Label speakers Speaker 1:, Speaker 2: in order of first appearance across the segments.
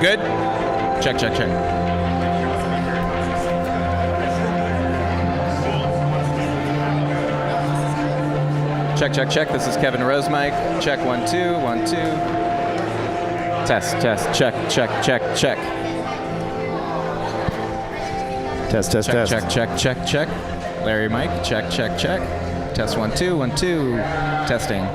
Speaker 1: Good? Check, check, check. Check, check, check. This is Kevin Rose mic. Check, 1, 2, 1, 2. Test, test, check, check, check, check.
Speaker 2: Test, test,
Speaker 1: Check,
Speaker 2: test.
Speaker 1: check, check, check, check. Larry mic. Check, check, check. Test, 1, 2, 1, 2. Testing.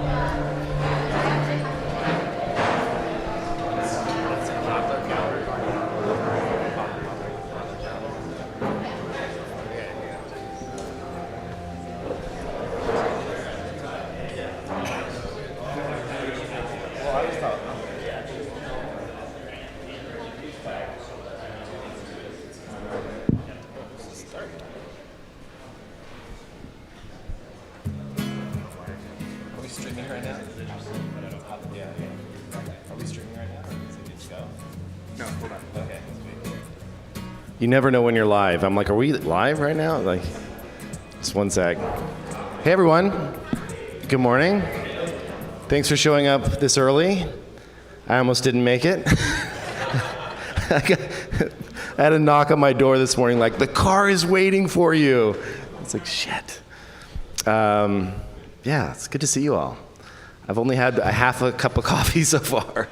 Speaker 2: You never know when you're live. I'm like, are we live right now? Like, just one sec. Hey everyone, good morning. Thanks for showing up this early. I almost didn't make it. I had a knock on my door this morning like, the car is waiting for you. It's like, shit. Yeah, it's good to see you all. I've only had a half a cup of coffee so far.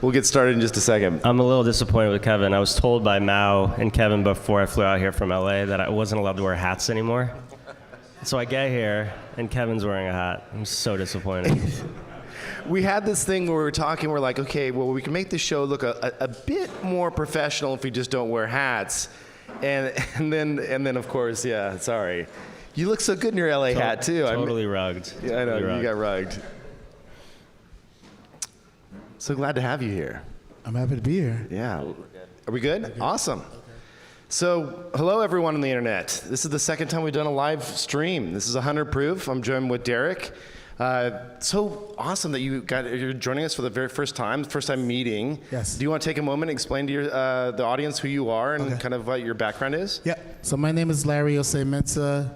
Speaker 2: We'll get started in just a second.
Speaker 3: I'm a little disappointed with Kevin. I was told by Mao and Kevin before I flew out here from LA that I wasn't allowed to wear hats anymore. So I get here and Kevin's wearing a hat. I'm so disappointed.
Speaker 2: We had this thing where we were talking, we're like, okay, well, we can make this show look a bit more professional if we just don't wear hats. And then of course, yeah, sorry. You look so good in your LA hat too.
Speaker 3: Totally rugged.
Speaker 2: Yeah, I know,
Speaker 3: Totally
Speaker 2: you got rugged. So glad to have you here.
Speaker 4: I'm happy to be here.
Speaker 2: Yeah. Are we good? Awesome. So, hello everyone on the internet. This is the second time we've done a live stream. This is 100 Proof. I'm joined with Derek. So awesome that you're joining us for the very first time meeting.
Speaker 4: Yes.
Speaker 2: Do you want to take a moment and explain to the audience who you are and kind of what your background is?
Speaker 4: Yeah. So my name is Larry Ossei-Mensah.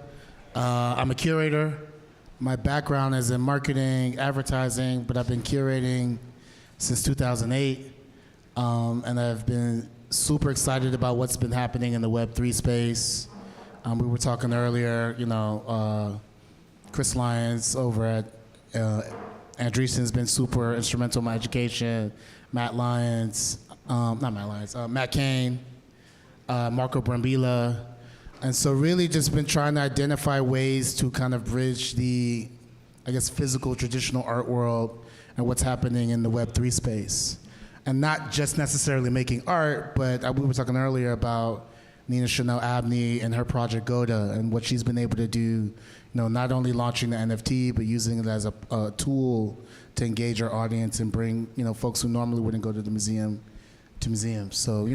Speaker 4: I'm a curator. My background is in marketing, advertising, but I've been curating since 2008, and I've been super excited about what's been happening in the Web3 space. We were talking earlier, Chris Lyons over at Andreessen's been super instrumental in my education. Matt Kane, Marco Brambilla. And so really just been trying to identify ways to kind of bridge the, physical traditional art world and what's happening in the Web3 space. And not just necessarily making art, but we were talking earlier about Nina Chanel Abney and her project Goda and what she's been able to do, not only launching the NFT, but using it as a tool to engage our audience and bring, folks who normally wouldn't go to the museum to museums. So,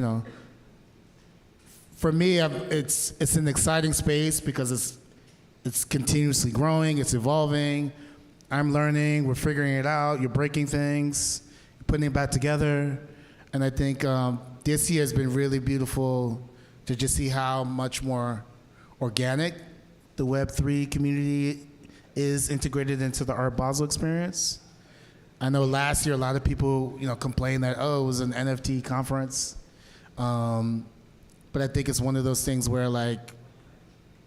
Speaker 4: for me, it's an exciting space because it's continuously growing, it's evolving. I'm learning, we're figuring it out, you're breaking things, putting it back together. And I think this year has been really beautiful to just see how much more organic the Web3 community is integrated into the Art Basel experience. I know last year a lot of people complained that, it was an NFT conference. But I think it's one of those things where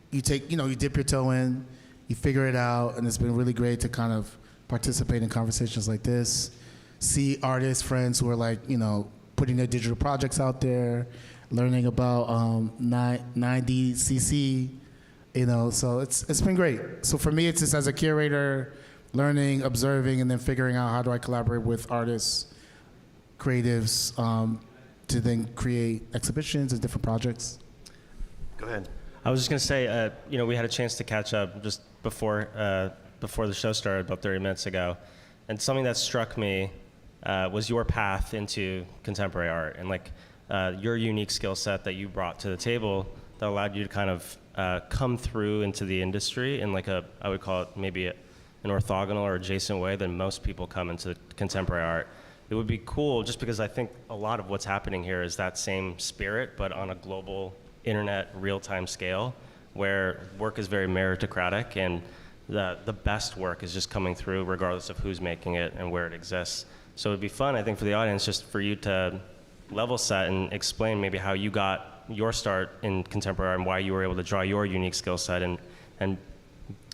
Speaker 4: you take, you dip your toe in, you figure it out, and it's been really great to kind of participate in conversations like this, see artists, friends who are putting their digital projects out there, learning about 9DCC, so it's been great. So for me, it's just as a curator, learning, observing, and then figuring out how do I collaborate with artists, creatives, to then create exhibitions and different projects.
Speaker 2: Go ahead.
Speaker 3: I was just going to say, we had a chance to catch up just before the show started about 30 minutes ago. And something that struck me was your path into contemporary art and your unique skill set that you brought to the table that allowed you to kind of come through into the industry in I would call it maybe an orthogonal or adjacent way than most people come into contemporary art. It would be cool just because I think a lot of what's happening here is that same spirit, but on a global internet real-time scale where work is very meritocratic and the best work is just coming through regardless of who's making it and where it exists. So it'd be fun, I think, for the audience just for you to level set and explain maybe how you got your start in contemporary art and why you were able to draw your unique skill set and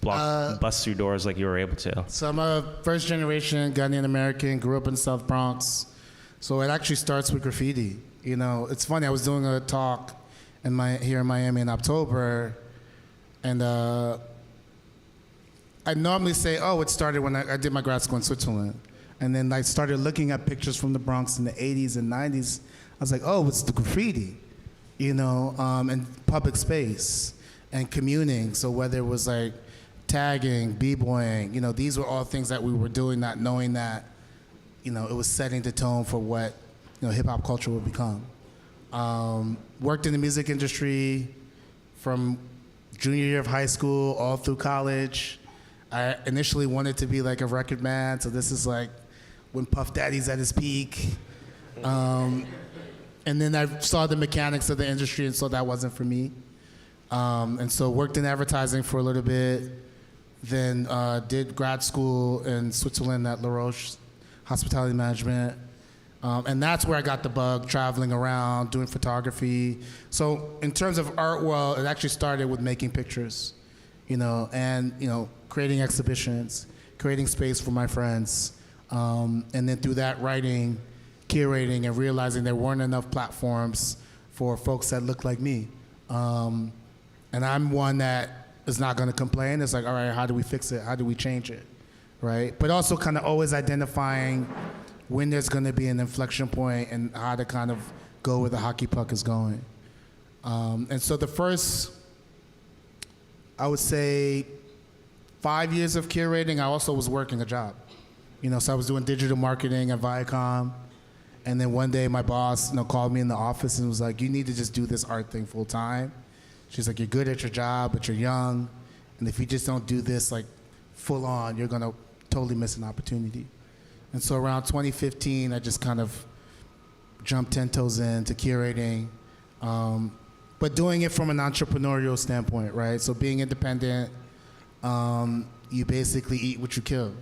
Speaker 3: bust through doors like you were able to.
Speaker 4: So I'm a first generation Ghanaian American, grew up in the South Bronx. So it actually starts with graffiti. You know, it's funny, I was doing a talk here in Miami in October, and I normally say, oh, it started when I did my grad school in Switzerland. And then I started looking at pictures from the Bronx in the 80s and 90s. I was like, oh, it's the graffiti, you know, and public space and communing. So whether it was like tagging, b-boying, you know, these were all things that we were doing, not knowing that, you know, it was setting the tone for what, you know, hip hop culture would become. Worked in the music industry from junior year of high school all through college. I initially wanted to be like a record man, so this is like when Puff Daddy's at his peak. And then I saw the mechanics of the industry, and so that wasn't for me. And so worked in advertising for a little bit, then did grad school in Switzerland at La Roche, hospitality management. And that's where I got the bug, traveling around, doing photography. So in terms of art world, it actually started with making pictures, you know, and, you know, creating exhibitions, creating space for my friends. And then through that, writing, curating, and realizing there weren't enough platforms for folks that look like me. And I'm one that is not gonna complain. It's like, all right, how do we fix it? How do we change it, right? But also kind of always identifying when there's gonna be an inflection point and how to kind of go where the hockey puck is going. And so the first, I would say, 5 years of curating, I also was working a job. You know, so I was doing digital marketing at Viacom. And then one day my boss, you know, called me in the office and was like, you need to just do this art thing full time. She's like, you're good at your job, but you're young. And if you just don't do this like full on, you're gonna totally miss an opportunity. And so around 2015, I just kind of jumped 10 toes into curating, but doing it from an entrepreneurial standpoint, right? So being independent, you basically eat what you kill.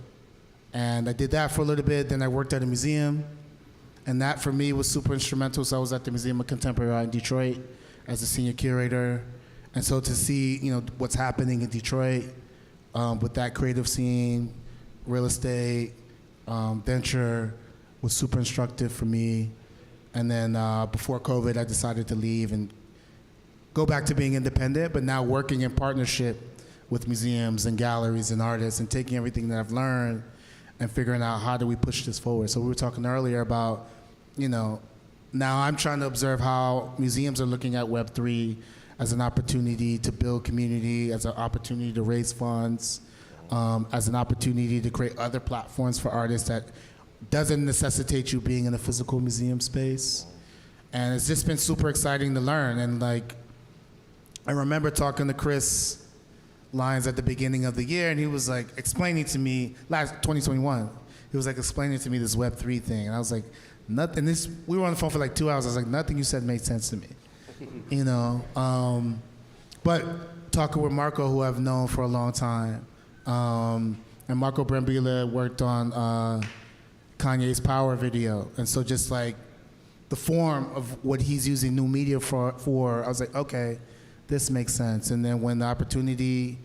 Speaker 4: And I did that for a little bit, then I worked at a museum, and that for me was super instrumental. So I was at the Museum of Contemporary Art in Detroit as a senior curator. And so to see, you know, what's happening in Detroit with that creative scene, real estate, venture was super instructive for me. And then before COVID, I decided to leave and go back to being independent, but now working in partnership with museums and galleries and artists and taking everything that I've learned and figuring out how do we push this forward. So we were talking earlier about, you know, now I'm trying to observe how museums are looking at Web3 as an opportunity to build community, as an opportunity to raise funds, as an opportunity to create other platforms for artists that doesn't necessitate you being in a physical museum space. And it's just been super exciting to learn. And like, I remember talking to Chris Lyons at the beginning of the year, and he was like explaining to me, last 2021, he was like explaining to me this Web3 thing. And I was like, nothing, we were on the phone for like 2 hours. I was like, nothing you said made sense to me, you know? But talking with Marco, who I've known for a long time, and Marco Brambilla worked on Kanye's Power video. And so just like the form of what he's using new media for, I was like, okay, this makes sense. And then when the opportunity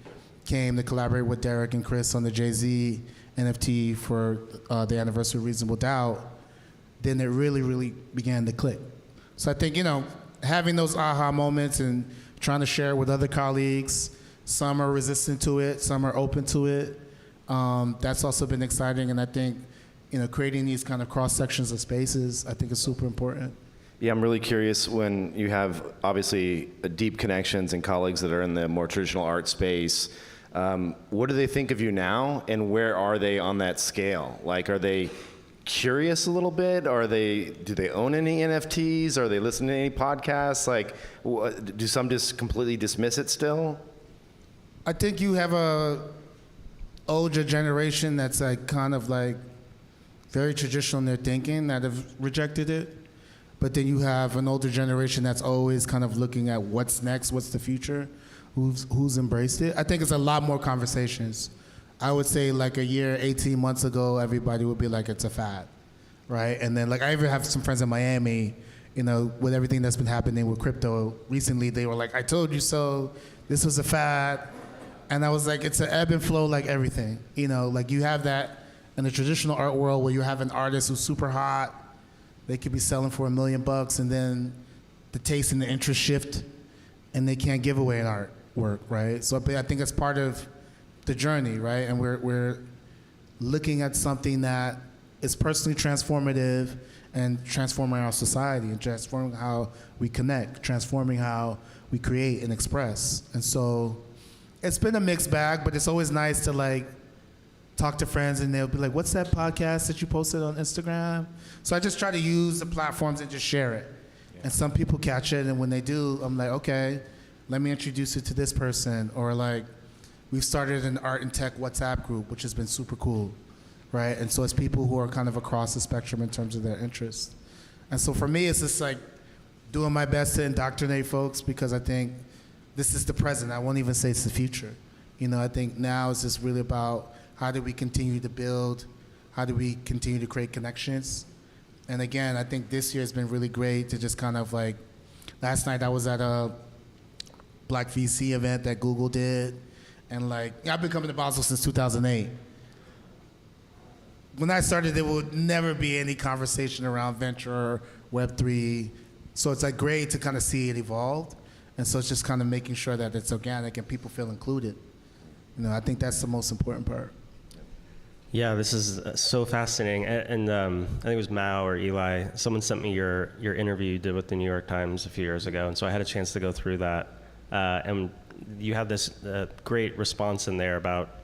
Speaker 4: came to collaborate with Derek and Chris on the Jay-Z NFT for the anniversary of Reasonable Doubt, then it really, really began to click. So I think, you know, having those aha moments and trying to share it with other colleagues, some are resistant to it, some are open to it. That's also been exciting, and I think, you know, creating these kind of cross sections of spaces, I think is super important.
Speaker 2: Yeah, I'm really curious when you have obviously deep connections and colleagues that are in the more traditional art space. What do they think of you now, and where are they on that scale? Like, are they curious a little bit? Or do they own any NFTs? Are they listening to any podcasts? Like, do some just completely dismiss it still?
Speaker 4: I think you have a older generation that's like kind of like very traditional in their thinking that have rejected it. But then you have an older generation that's always kind of looking at what's next, what's the future, who's embraced it. I think it's a lot more conversations. I would say like a year, 18 months ago, everybody would be like, it's a fad, right? And then like I even have some friends in Miami you know, with everything that's been happening with crypto recently, they were like, I told you so, this was a fad. And I was like, it's an ebb and flow like everything. You know, like you have that in the traditional art world where you have an artist who's super hot, they could be selling for $1 million, and then the taste and the interest shift, and they can't give away an artwork, right? So I think it's part of the journey, right? And we're looking at something that is personally transformative and transforming our society and transforming how we connect, transforming how we create and express. And so it's been a mixed bag, but it's always nice to like talk to friends and they'll be like, what's that podcast that you posted on Instagram? So I just try to use the platforms and just share it. Yeah. And some people catch it, and when they do, I'm like, okay, let me introduce you to this person. Or like, we've started an art and tech WhatsApp group, which has been super cool, right? And so it's people who are kind of across the spectrum in terms of their interests. And so for me, it's just like doing my best to indoctrinate folks, because I think this is the present. I won't even say it's the future. You know, I think now it's just really about how do we continue to build, how do we continue to create connections. And again, I think this year has been really great to just kind of like, last night I was at a Black VC event that Google did. And like, I've been coming to Basel since 2008. When I started, there would never be any conversation around venture or Web3. So it's like great to kind of see it evolve. And so it's just kind of making sure that it's organic and people feel included. You know, I think that's the most important part.
Speaker 3: Yeah, this is so fascinating. And I think it was Mao or Eli, someone sent me your interview you did with the New York Times a few years ago. And so I had a chance to go through that. And you have this great response in there about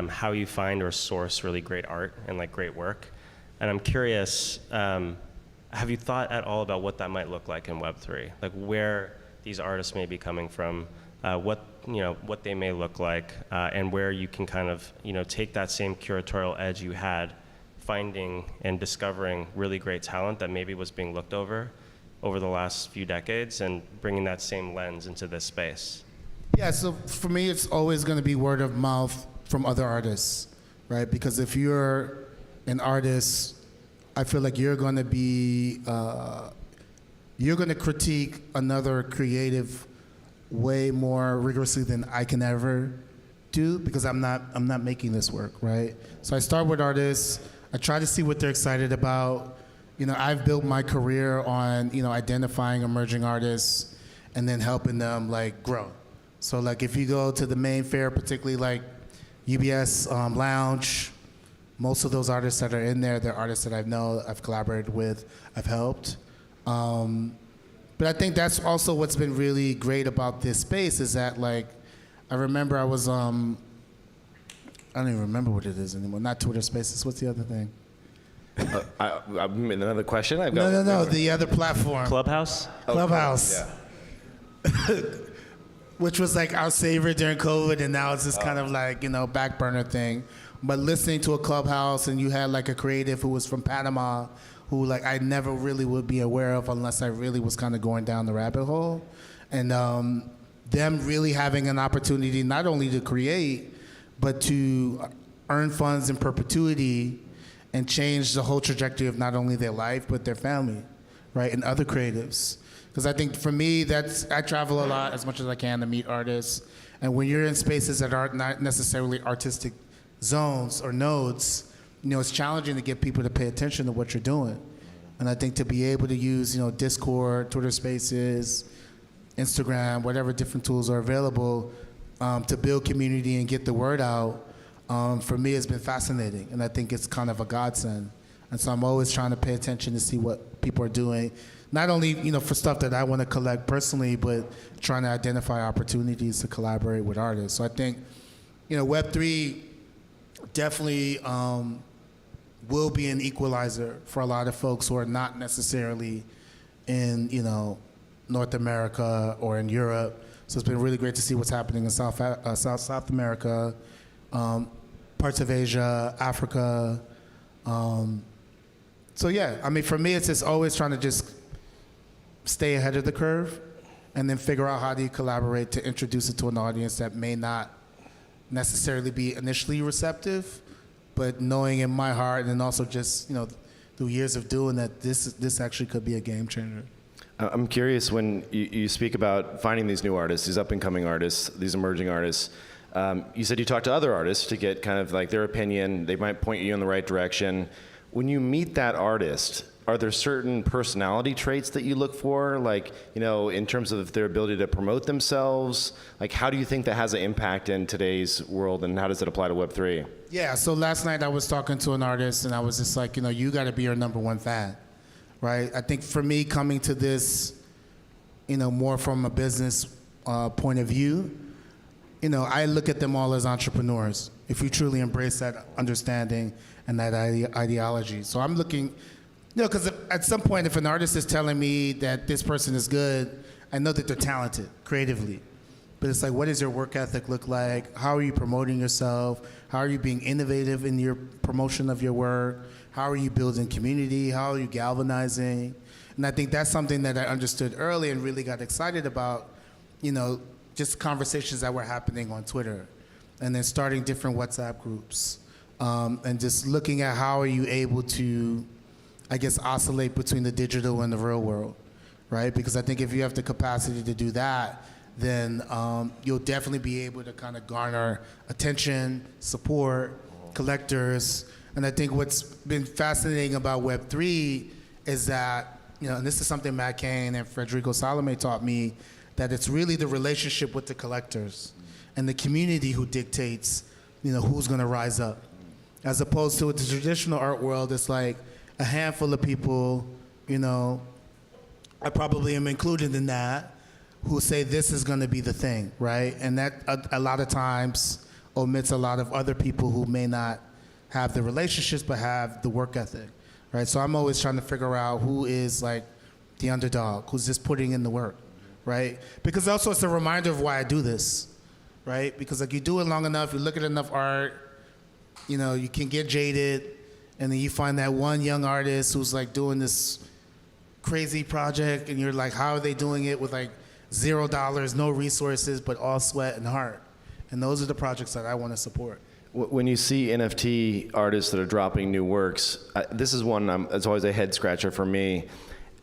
Speaker 3: how you find or source really great art and like great work. And I'm curious, have you thought at all about what that might look like in Web3? Like where these artists may be coming from, what they may look like, and where you can kind of take that same curatorial edge you had, finding and discovering really great talent that maybe was being looked over the last few decades, and bringing that same lens into this space.
Speaker 4: Yeah, so for me, it's always going to be word of mouth from other artists, right? Because if you're an artist, I feel like you're going to be, you're going to critique another creative way more rigorously than I can ever do, because I'm not making this work, right? So I start with artists. I try to see what they're excited about. You know, I've built my career on, identifying emerging artists and then helping them like grow. So like if you go to the main fair, particularly like UBS Lounge, most of those artists that are in there, they're artists that I've collaborated with, I've helped. But I think that's also what's been really great about this space is that like, I remember I was, I don't even remember what it is anymore, not Twitter Spaces, what's the other thing?
Speaker 2: Another question?
Speaker 4: No, the other platform.
Speaker 3: Clubhouse?
Speaker 4: Clubhouse.
Speaker 2: Yeah.
Speaker 4: Which was like our savior during COVID, and now it's just kind of like, back burner thing. But listening to a Clubhouse, and you had like a creative who was from Panama, who like I never really would be aware of unless I really was kind of going down the rabbit hole. And them really having an opportunity not only to create, but to earn funds in perpetuity and change the whole trajectory of not only their life, but their family, right, and other creatives. Because I think for me, I travel a lot as much as I can to meet artists. And when you're in spaces that aren't not necessarily artistic zones or nodes, it's challenging to get people to pay attention to what you're doing. And I think to be able to use, Discord, Twitter Spaces, Instagram, whatever different tools are available to build community and get the word out, for me has been fascinating. And I think it's kind of a godsend. And so I'm always trying to pay attention to see what people are doing. Not only, for stuff that I want to collect personally, but trying to identify opportunities to collaborate with artists. So I think, Web3 definitely will be an equalizer for a lot of folks who are not necessarily in, North America or in Europe. So it's been really great to see what's happening in South America, parts of Asia, Africa. So yeah, I mean, for me, it's just always trying to just stay ahead of the curve and then figure out how do you collaborate to introduce it to an audience that may not necessarily be initially receptive, but knowing in my heart and also just, through years of doing that, this actually could be a game changer.
Speaker 2: I'm curious when you speak about finding these new artists, these up-and-coming artists, these emerging artists. You said you talk to other artists to get kind of like their opinion. They might point you in the right direction. When you meet that artist, are there certain personality traits that you look for, like, in terms of their ability to promote themselves? Like, how do you think that has an impact in today's world, and how does it apply to Web3?
Speaker 4: Yeah, so last night I was talking to an artist, and I was just like, you got to be your number one fan, right? I think for me, coming to this, more from a business point of view, I look at them all as entrepreneurs, if you truly embrace that understanding and that ideology. So I'm looking, because at some point, if an artist is telling me that this person is good, I know that they're talented creatively. But it's like, what does your work ethic look like? How are you promoting yourself? How are you being innovative in your promotion of your work? How are you building community? How are you galvanizing? And I think that's something that I understood early and really got excited about, just conversations that were happening on Twitter, and then starting different WhatsApp groups, and just looking at how are you able to, I guess, oscillate between the digital and the real world, right? Because I think if you have the capacity to do that, then you'll definitely be able to kind of garner attention, support, collectors. And I think what's been fascinating about Web3 is that, and this is something Matt Cain and Federico Salome taught me, that it's really the relationship with the collectors and the community who dictates, who's going to rise up. As opposed to the traditional art world, it's like a handful of people, I probably am included in that, who say this is going to be the thing, right? And that a lot of times omits a lot of other people who may not have the relationships but have the work ethic, right? So I'm always trying to figure out who is like the underdog, who's just putting in the work, right? Because also it's a reminder of why I do this, right? Because like you do it long enough, you look at enough art, you can get jaded, and then you find that one young artist who's like doing this crazy project, and you're like, how are they doing it with like $0, no resources, but all sweat and heart? And those are the projects that I want to support.
Speaker 2: When you see NFT artists that are dropping new works, this is one that's always a head scratcher for me.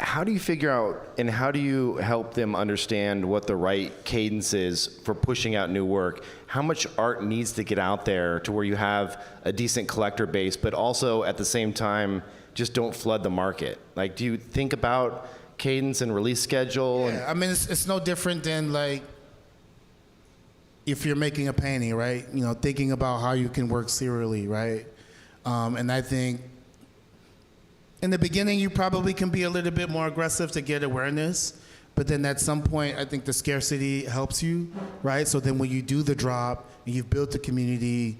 Speaker 2: How do you figure out, and how do you help them understand what the right cadence is for pushing out new work? How much art needs to get out there to where you have a decent collector base, but also at the same time, just don't flood the market? Like, do you think about cadence and release schedule?
Speaker 4: Yeah, I mean, it's no different than like if you're making a painting, right? Thinking about how you can work serially, right? And I think in the beginning, you probably can be a little bit more aggressive to get awareness, but then at some point, I think the scarcity helps you, right? So then when you do the drop and you've built the community,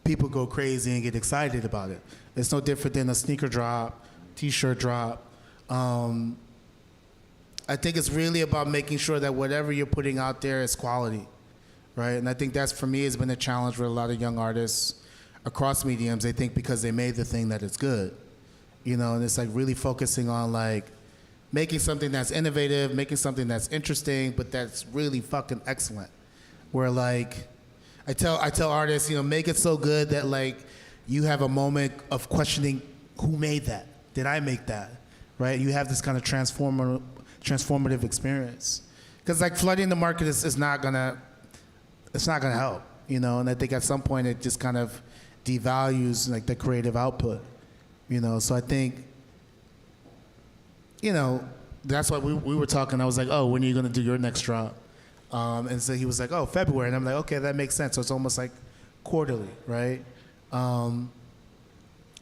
Speaker 4: people go crazy and get excited about it. It's no different than a sneaker drop, t-shirt drop. I think it's really about making sure that whatever you're putting out there is quality, right? And I think that's, for me, has been a challenge with a lot of young artists across mediums. They think because they made the thing that it's good. And it's like really focusing on like making something that's innovative, making something that's interesting, but that's really fucking excellent. Where like, I tell artists, make it so good that like you have a moment of questioning, who made that? Did I make that? Right? You have this kind of transformative experience. Because like flooding the market is not gonna help, And I think at some point it just kind of devalues like the creative output. So I think, that's why we were talking. I was like, oh, when are you going to do your next drop? And so he was like, oh, February. And I'm like, okay, that makes sense. So it's almost like quarterly, right? And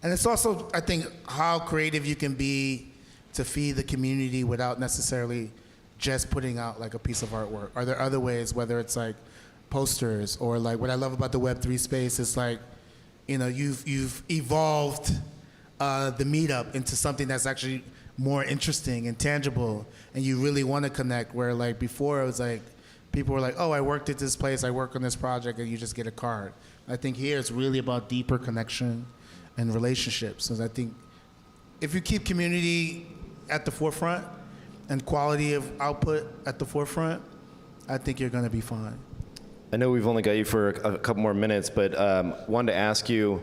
Speaker 4: it's also, I think, how creative you can be to feed the community without necessarily just putting out like a piece of artwork. Are there other ways, whether it's like posters or like what I love about the Web3 space is like, you've evolved the meetup into something that's actually more interesting and tangible, and you really want to connect, where like before it was like people were like, oh, I worked at this place, I work on this project, and you just get a card. I think here it's really about deeper connection and relationships. And I think if you keep community at the forefront and quality of output at the forefront, I think you're going to be fine.
Speaker 2: I know we've only got you for a couple more minutes, but wanted to ask you,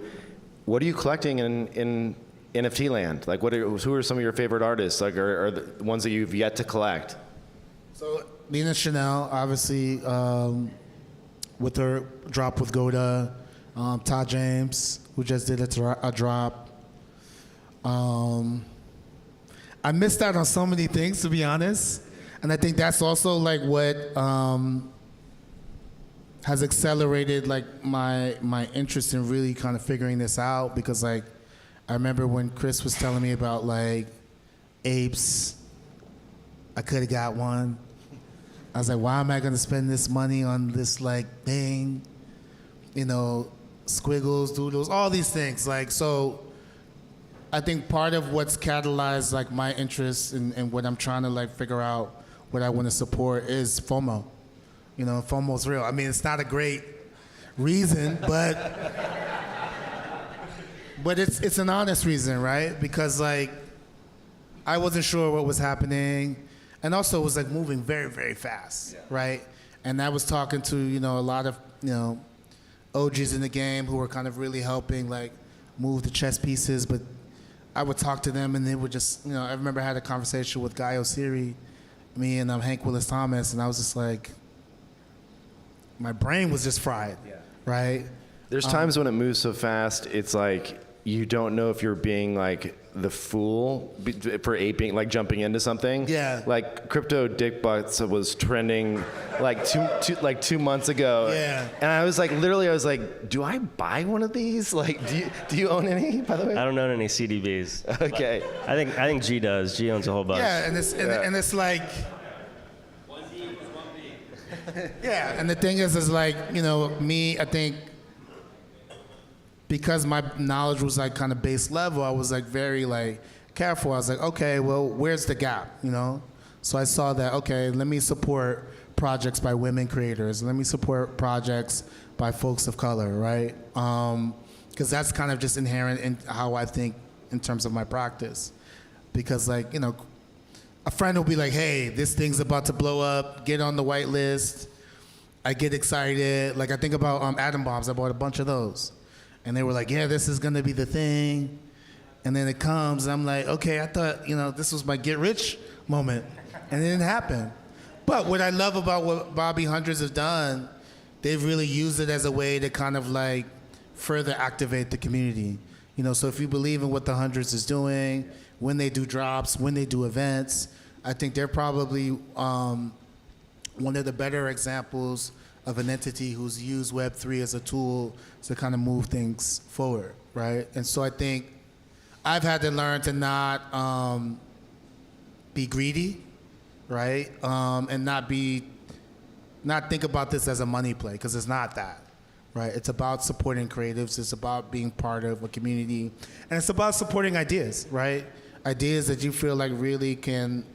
Speaker 2: what are you collecting in NFT land? Like, who are some of your favorite artists? Like, are the ones that you've yet to collect?
Speaker 4: So Nina Chanel, obviously, with her drop with Goda, Todd James, who just did a drop. I missed out on so many things, to be honest, and I think that's also like what has accelerated like my interest in really kind of figuring this out, because like I remember when Chris was telling me about like apes, I could have got one. I was like, why am I gonna spend this money on this like thing? You know, squiggles, doodles, all these things. Like, so I think part of what's catalyzed like my interest and what I'm trying to like figure out what I want to support is FOMO. You know, FOMO's real. I mean, it's not a great reason, but it's an honest reason, right? Because like I wasn't sure what was happening, and also it was like moving very, very fast, right? And I was talking to, you know, a lot of, you know, OGs in the game who were kind of really helping like move the chess pieces, but I would talk to them and they would just, you know, I remember I had a conversation with Guy Osiri, me and Hank Willis Thomas, and I was just like, my brain was just fried, right?
Speaker 2: There's times when it moves so fast, it's like you don't know if you're being like the fool for aping, like jumping into something.
Speaker 4: Yeah.
Speaker 2: Like crypto dick butts was trending like 2 months ago.
Speaker 4: Yeah.
Speaker 2: And I was like, literally, I was like, do I buy one of these? Like, do you own any, by the way?
Speaker 3: I don't own any CDBs.
Speaker 2: Okay.
Speaker 3: I think G does. G owns a whole bunch.
Speaker 4: Yeah, and it's like, yeah, and the thing is like, you know, me, I think, because my knowledge was like kind of base level, I was like very like careful. I was like, okay, well, where's the gap, you know? So I saw that, okay, let me support projects by women creators. Let me support projects by folks of color, right? Because that's kind of just inherent in how I think in terms of my practice. Because like, you know, a friend will be like, hey, this thing's about to blow up, get on the white list. I get excited. Like I think about atom bombs, I bought a bunch of those. And they were like, yeah, this is gonna be the thing. And then it comes, and I'm like, okay, I thought, you know, this was my get rich moment. And it didn't happen. But what I love about what Bobby Hundreds have done, they've really used it as a way to kind of like further activate the community. You know, so if you believe in what the Hundreds is doing, when they do drops, when they do events, I think they're probably one of the better examples of an entity who's used Web3 as a tool to kind of move things forward, right? And so I think I've had to learn to not be greedy, right? And not think about this as a money play, because it's not that, right? It's about supporting creatives, it's about being part of a community, and it's about supporting ideas, right? Ideas that you feel like really can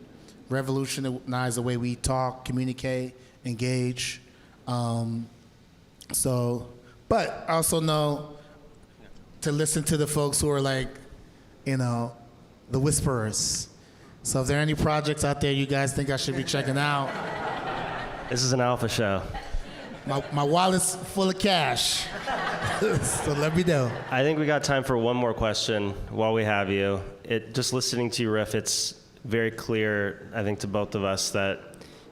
Speaker 4: revolutionize the way we talk, communicate, engage. But I also know to listen to the folks who are like, you know, the whisperers. So if there are any projects out there you guys think I should be checking out.
Speaker 3: This is an alpha show.
Speaker 4: My wallet's full of cash, so let me know.
Speaker 3: I think we got time for one more question while we have you. Just listening to you riff, it's very clear, I think, to both of us that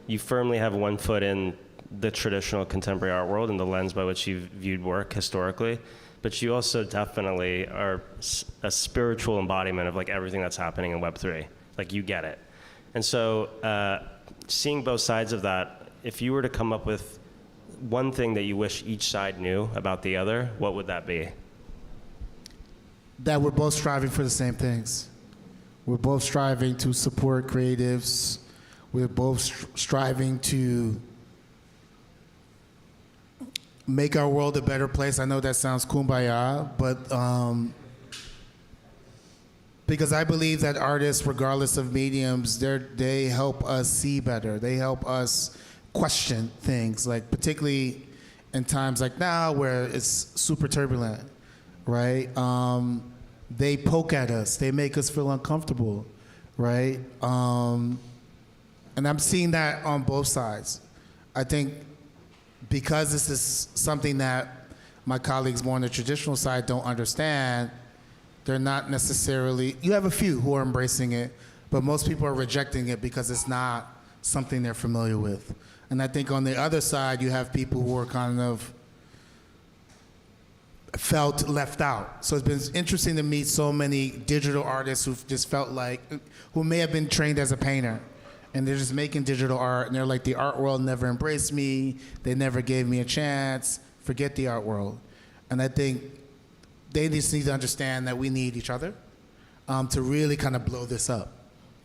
Speaker 3: you firmly have one foot in the traditional contemporary art world and the lens by which you've viewed work historically, but you also definitely are a spiritual embodiment of like everything that's happening in Web3. Like you get it. And so seeing both sides of that, if you were to come up with one thing that you wish each side knew about the other, what would that be?
Speaker 4: That we're both striving for the same things. We're both striving to support creatives. We're both striving to make our world a better place. I know that sounds kumbaya, but because I believe that artists, regardless of mediums, they help us see better. They help us question things, like particularly in times like now where it's super turbulent, right? They poke at us. They make us feel uncomfortable, right? And I'm seeing that on both sides. I think because this is something that my colleagues more on the traditional side don't understand, they're not necessarily, you have a few who are embracing it, but most people are rejecting it because it's not something they're familiar with. And I think on the other side, you have people who are kind of felt left out. So it's been interesting to meet so many digital artists who've just felt like, who may have been trained as a painter, and they're just making digital art, and they're like, the art world never embraced me, they never gave me a chance, forget the art world. And I think they just need to understand that we need each other to really kind of blow this up,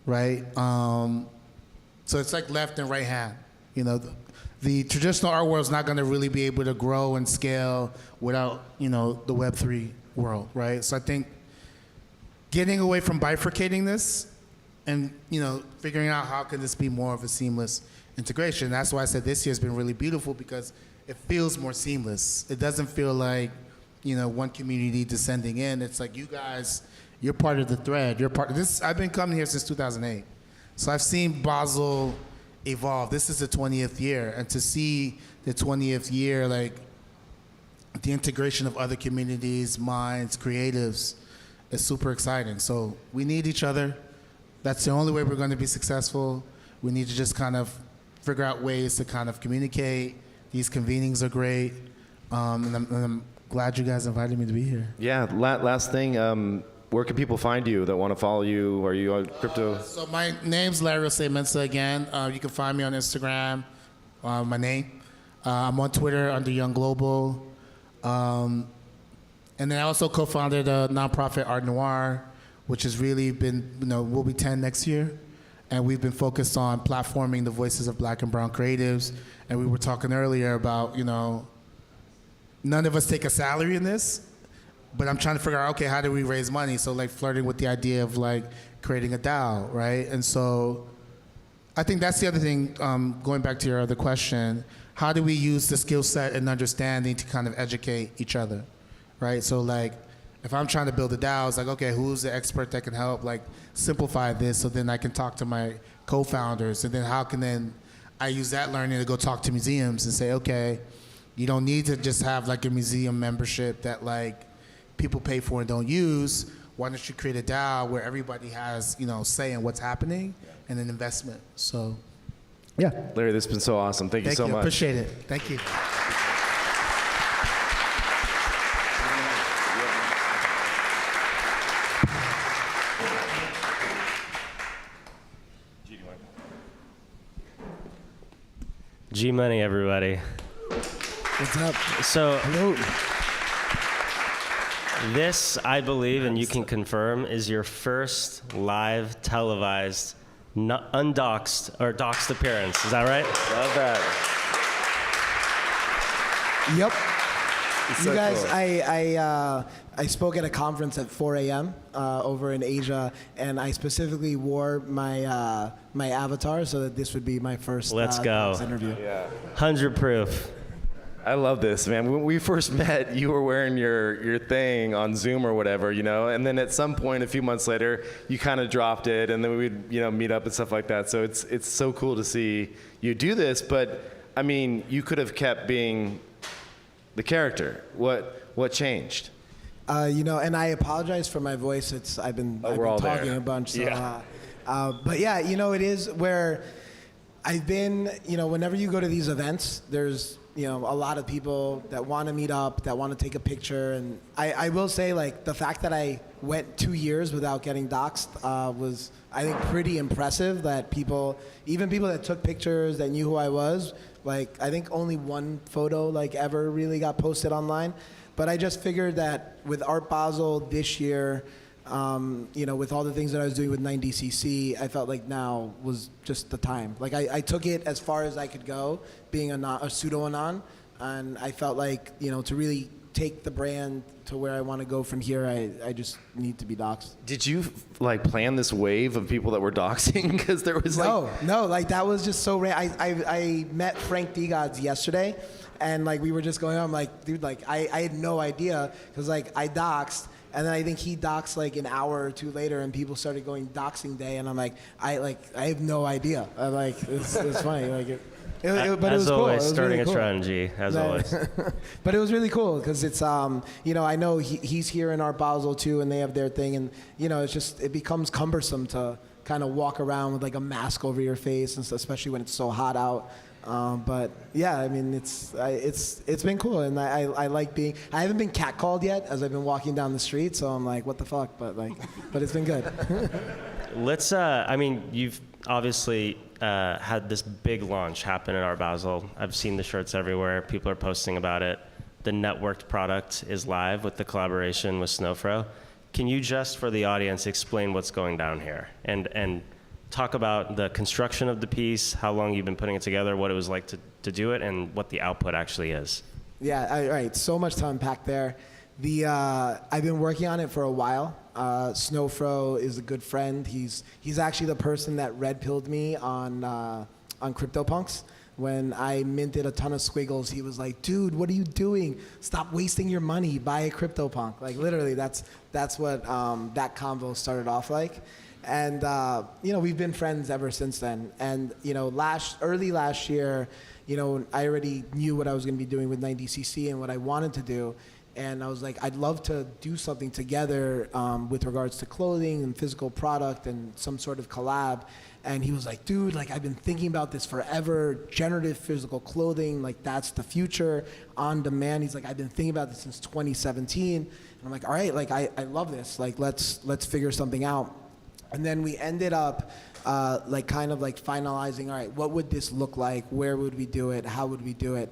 Speaker 4: right? So it's like left and right hand. You know, the traditional art world is not going to really be able to grow and scale without, you know, the Web3 world, right? So I think getting away from bifurcating this and, you know, figuring out how can this be more of a seamless integration. That's why I said this year's been really beautiful, because it feels more seamless. It doesn't feel like, you know, one community descending in. It's like, you guys, you're part of the thread. You're part of this. I've been coming here since 2008. So I've seen Basel evolve. This is the 20th year. And to see the 20th year, like, the integration of other communities, minds, creatives, is super exciting. So we need each other. That's the only way we're going to be successful. We need to just kind of figure out ways to kind of communicate. These convenings are great. And I'm glad you guys invited me to be here.
Speaker 2: Yeah, last thing, where can people find you that want to follow you? Are you on crypto?
Speaker 4: So my name's Larry Ossei-Mensah again. You can find me on Instagram, my name. I'm on Twitter under Young Global. And then I also co-founded a nonprofit Art Noir, which has really been, you know, we'll be 10 next year. And we've been focused on platforming the voices of Black and brown creatives. And we were talking earlier about, you know, none of us take a salary in this, but I'm trying to figure out, okay, how do we raise money? So like flirting with the idea of like creating a DAO, right? And so I think that's the other thing, going back to your other question, how do we use the skill set and understanding to kind of educate each other, right? So like, if I'm trying to build a DAO, it's like, okay, who's the expert that can help like simplify this, so then I can talk to my co-founders, and then how can then I use that learning to go talk to museums and say, okay, you don't need to just have like a museum membership that like people pay for and don't use. Why don't you create a DAO where everybody has, you know, say in what's happening and an investment? So, yeah.
Speaker 2: Larry, this has been so awesome. Thank you so much.
Speaker 4: Appreciate it. Thank you.
Speaker 3: G Money, everybody.
Speaker 5: What's up?
Speaker 3: So
Speaker 5: Hello.
Speaker 3: this, I believe, and you can confirm, is your first live televised undoxed or doxed appearance. Is that right?
Speaker 2: Love that.
Speaker 5: Yep.
Speaker 2: It's
Speaker 5: You
Speaker 2: so
Speaker 5: guys,
Speaker 2: cool.
Speaker 5: I spoke at a conference at 4 a.m. Over in Asia, and I specifically wore my my avatar so that this would be my first
Speaker 3: Let's go.
Speaker 5: interview.
Speaker 2: Yeah.
Speaker 3: 100 proof.
Speaker 2: I love this, man. When we first met, you were wearing your thing on Zoom or whatever, you know, and then at some point a few months later, you kind of dropped it, and then we'd, you know, meet up and stuff like that. So it's so cool to see you do this, but I mean, you could have kept being the character. What changed?
Speaker 5: You know, and I apologize for my voice. I've been
Speaker 2: we're all
Speaker 5: talking
Speaker 2: there.
Speaker 5: a bunch. So,
Speaker 2: Yeah.
Speaker 5: but yeah, you know, it is where I've been. You know, whenever you go to these events, there's, you know, a lot of people that want to meet up, that want to take a picture, and I will say, like, the fact that I went 2 years without getting doxxed was, I think, pretty impressive. That people, even people that took pictures that knew who I was, like, I think only one photo like ever really got posted online. But I just figured that with Art Basel this year, you know, with all the things that I was doing with 9DCC, I felt like now was just the time. Like, I took it as far as I could go, being a pseudo-anon, and I felt like, you know, to really take the brand to where I want to go from here, I just need to be doxxed.
Speaker 2: Did you like plan this wave of people that were doxing? Because there was like
Speaker 5: No, like that was just so rare. I met Frank Degods yesterday, and like we were just going on, I'm like, dude, like I had no idea, because like I doxed, and then I think he doxed like an hour or two later, and people started going doxing day, and I'm like, I have no idea. I'm like, it's funny, like it. But it
Speaker 3: as
Speaker 5: was cool.
Speaker 3: always,
Speaker 5: It was
Speaker 3: starting
Speaker 5: really
Speaker 3: a
Speaker 5: cool.
Speaker 3: trend, G, as always.
Speaker 5: But it was really cool because it's, I know he's here in Art Basel too, and they have their thing, and it becomes cumbersome to kind of walk around with like a mask over your face, and especially when it's so hot out. But yeah, I mean, it's been cool, and I like being. I haven't been catcalled yet as I've been walking down the street, so I'm like, what the fuck? But it's been good.
Speaker 3: Let's. You've obviously had this big launch happen at Art Basel. I've seen the shirts everywhere. People are posting about it. The networked product is live with the collaboration with Snowfro. Can you just, for the audience, explain what's going down here and talk about the construction of the piece, how long you've been putting it together, what it was like to do it, and what the output actually is?
Speaker 5: Yeah, all right. So much to unpack there. I've been working on it for a while. Snowfro is a good friend. He's actually the person that red-pilled me on CryptoPunks. When I minted a ton of squiggles, he was like, dude, what are you doing? Stop wasting your money. Buy a CryptoPunk. Like, literally, that's what that convo started off like. And, we've been friends ever since then. And, early last year, I already knew what I was going to be doing with 90cc and what I wanted to do. And I was like, I'd love to do something together with regards to clothing and physical product and some sort of collab. And he was like, dude, like, I've been thinking about this forever. Generative physical clothing, like, that's the future. On demand. He's like, I've been thinking about this since 2017. And I'm like, all right, like, I love this. Like, let's figure something out. And then we ended up finalizing, all right, what would this look like? Where would we do it? How would we do it?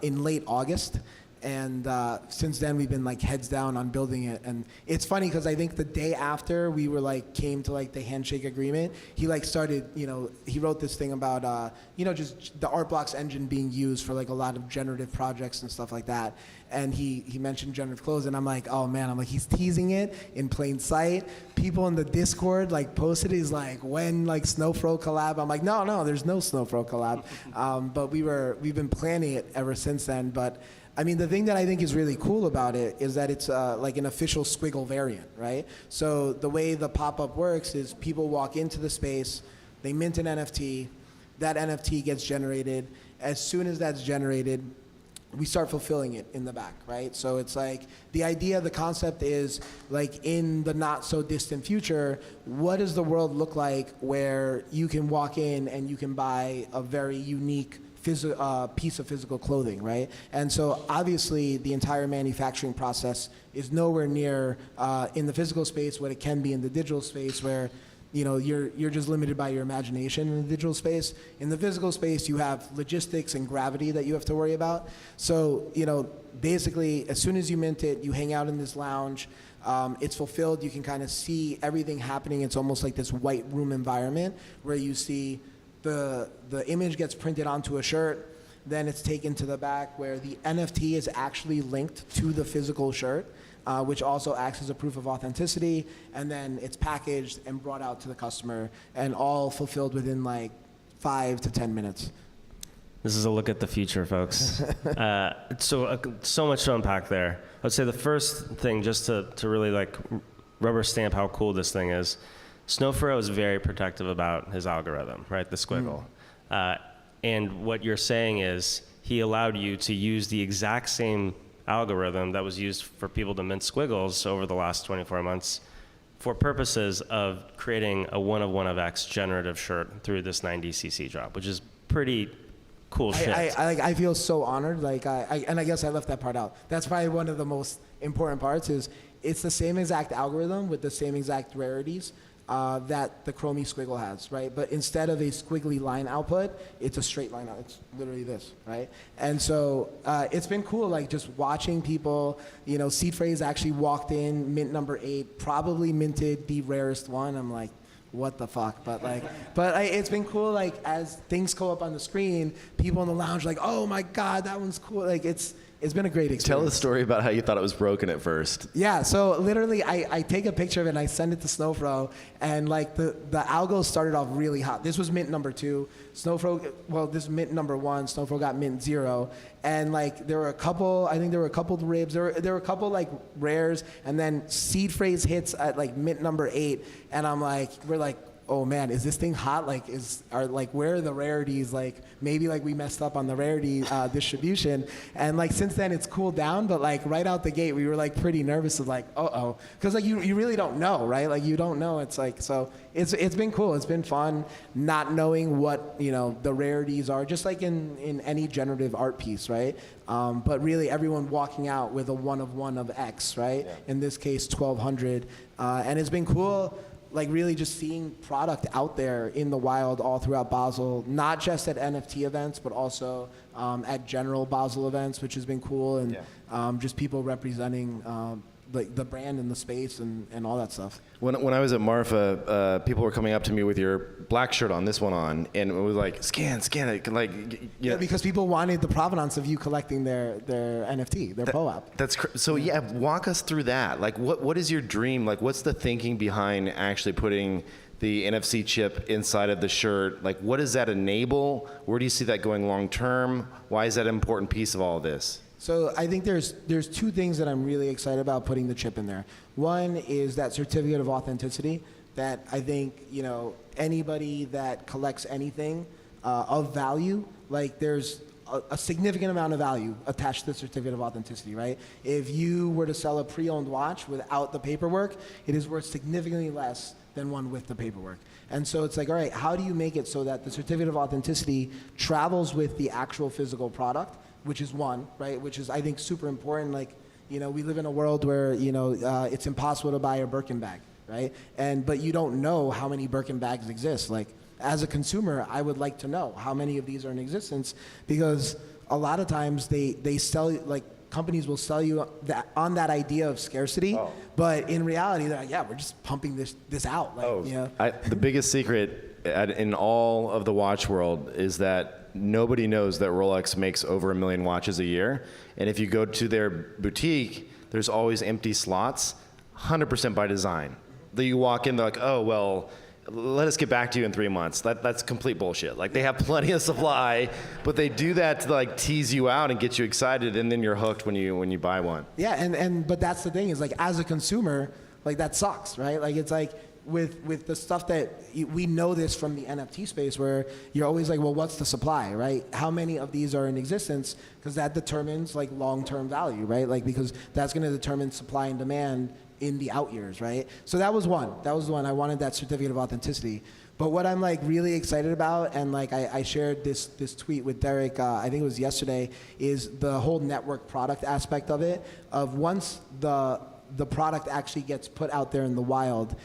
Speaker 5: In late August. And since then, we've been like heads down on building it. And it's funny because I think the day after we were came to the handshake agreement, he started, he wrote this thing about, just the Art Blocks engine being used for a lot of generative projects and stuff like that. And he mentioned generative clothes, and I'm like, oh man, he's teasing it in plain sight. People in the Discord posted, he's like, when Snowfro collab? I'm like, no, there's no Snowfro collab. But we've been planning it ever since then. But I mean, the thing that I think is really cool about it is that it's an official squiggle variant, right? So the way the pop-up works is people walk into the space, they mint an NFT, that NFT gets generated. As soon as that's generated, we start fulfilling it in the back, right? So it's the idea, the concept is in the not so distant future, what does the world look like where you can walk in and you can buy a very unique piece of physical clothing, right? And so obviously the entire manufacturing process is nowhere near in the physical space what it can be in the digital space, where you're just limited by your imagination in the digital space. In the physical space, you have logistics and gravity that you have to worry about. So basically, as soon as you mint it, you hang out in this lounge. It's fulfilled. You can kind of see everything happening. It's almost like this white room environment where you see the image gets printed onto a shirt, then it's taken to the back where the NFT is actually linked to the physical shirt, which also acts as a proof of authenticity, and then it's packaged and brought out to the customer, and all fulfilled within 5 to 10 minutes.
Speaker 3: This is a look at the future, folks. So much to unpack there. I would say the first thing, just to really rubber stamp how cool this thing is, Snowfro is very protective about his algorithm, right? The squiggle. And what you're saying is he allowed you to use the exact same algorithm that was used for people to mint squiggles over the last 24 months for purposes of creating a 1 of 1 of X generative shirt through this 90cc drop, which is pretty cool shit.
Speaker 5: I feel so honored. And I guess I left that part out. That's probably one of the most important parts is it's the same exact algorithm with the same exact rarities that the Chromie squiggle has, right? But instead of a squiggly line output, it's a straight line out. It's literally this, right? And so it's been cool, just watching people, Seed Phrase actually walked in, mint number 8, probably minted the rarest one. I'm like, what the fuck? But it's been cool, as things go up on the screen, people in the lounge oh my God, that one's cool. It's been a great experience.
Speaker 2: Tell the story about how you thought it was broken at first.
Speaker 5: Yeah, so literally I take a picture of it and I send it to Snowfro, and the algo started off really hot. This was mint number 2. This is mint number 1. Snowfro got mint 0. And there were a couple, I think there were a couple ribs, there were a couple rares, and then Seed Phrase hits at mint number 8, and I'm we're oh man, is this thing hot? Like, where are the rarities? Like, maybe like we messed up on the rarity distribution. And like since then it's cooled down, but like right out the gate we were like pretty nervous of like, because like you really don't know, right? Like you don't know. It's like, so it's been cool. It's been fun not knowing what the rarities are, just like in any generative art piece, right? But really everyone walking out with a 1 of 1 of X, right? Yeah. In this case 1200, and it's been cool. Like really just seeing product out there in the wild all throughout Basel, not just at NFT events, but also at general Basel events, which has been cool, and just people representing the brand and the space and all that stuff.
Speaker 2: When I was at Marfa, people were coming up to me with your black shirt on, this one on, and it was like, scan it, like,
Speaker 5: yeah, because people wanted the provenance of you collecting their NFT, their POAP.
Speaker 2: So yeah, walk us through that. Like, what is your dream? Like, what's the thinking behind actually putting the NFC chip inside of the shirt? Like, what does that enable? Where do you see that going long term? Why is that an important piece of all of this?
Speaker 5: So I think there's 2 things that I'm really excited about putting the chip in there. One is that certificate of authenticity that I think, anybody that collects anything of value, like there's a significant amount of value attached to the certificate of authenticity, right? If you were to sell a pre-owned watch without the paperwork, it is worth significantly less than one with the paperwork. And so it's like, all right, how do you make it so that the certificate of authenticity travels with the actual physical product? Which is one, right? Which is, I think, super important. Like, we live in a world where, it's impossible to buy a Birkin bag, right? But you don't know how many Birkin bags exist. Like, as a consumer, I would like to know how many of these are in existence, because a lot of times they sell, like, companies will sell you on that idea of scarcity, but in reality, they're like, yeah, we're just pumping this out. Like,
Speaker 2: the biggest secret in all of the watch world is that nobody knows that Rolex makes over 1 million watches a year. And if you go to their boutique, there's always empty slots, 100% by design. That you walk in, they're like, oh, well, let us get back to you in 3 months. That's complete bullshit. Like, they have plenty of supply, but they do that to like tease you out and get you excited, and then you're hooked when you buy one.
Speaker 5: Yeah, but that's the thing is, like, as a consumer, like, that sucks, right? Like, it's like, with the stuff that we know this from the NFT space, where you're always like, well, what's the supply, right? How many of these are in existence? Because that determines like long-term value, right? Like, because that's going to determine supply and demand in the out years, right? So that was one. I wanted that certificate of authenticity. But what I'm like really excited about, and like I shared this tweet with Derek, I think it was yesterday, is the whole network product aspect of it. Of once the product actually gets put out there in the wild,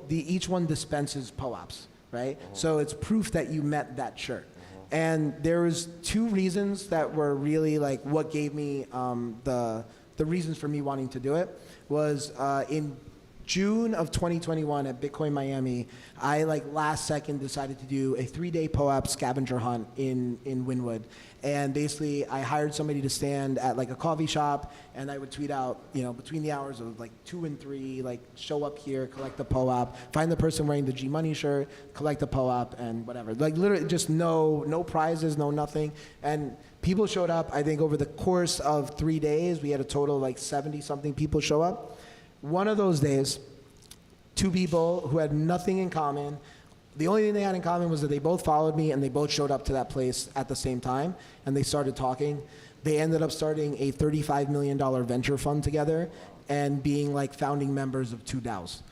Speaker 5: each one dispenses POAPs, right? So it's proof that you met that shirt. And there was 2 reasons that were really like what gave me the reasons for me wanting to do it was in June of 2021 at Bitcoin Miami, I like last second decided to do a 3-day POAP scavenger hunt in Wynwood. And basically I hired somebody to stand at like a coffee shop, and I would tweet out, between the hours of like 2 and 3, like show up here, collect the POAP, find the person wearing the G Money shirt, collect the POAP, and whatever. Like literally just no prizes, no nothing. And people showed up. I think over the course of 3 days, we had a total of like 70 something people show up. One of those days, 2 people who had nothing in common. The only thing they had in common was that they both followed me and they both showed up to that place at the same time, and they started talking. They ended up starting a $35 million venture fund together and being like founding members of 2 DAOs.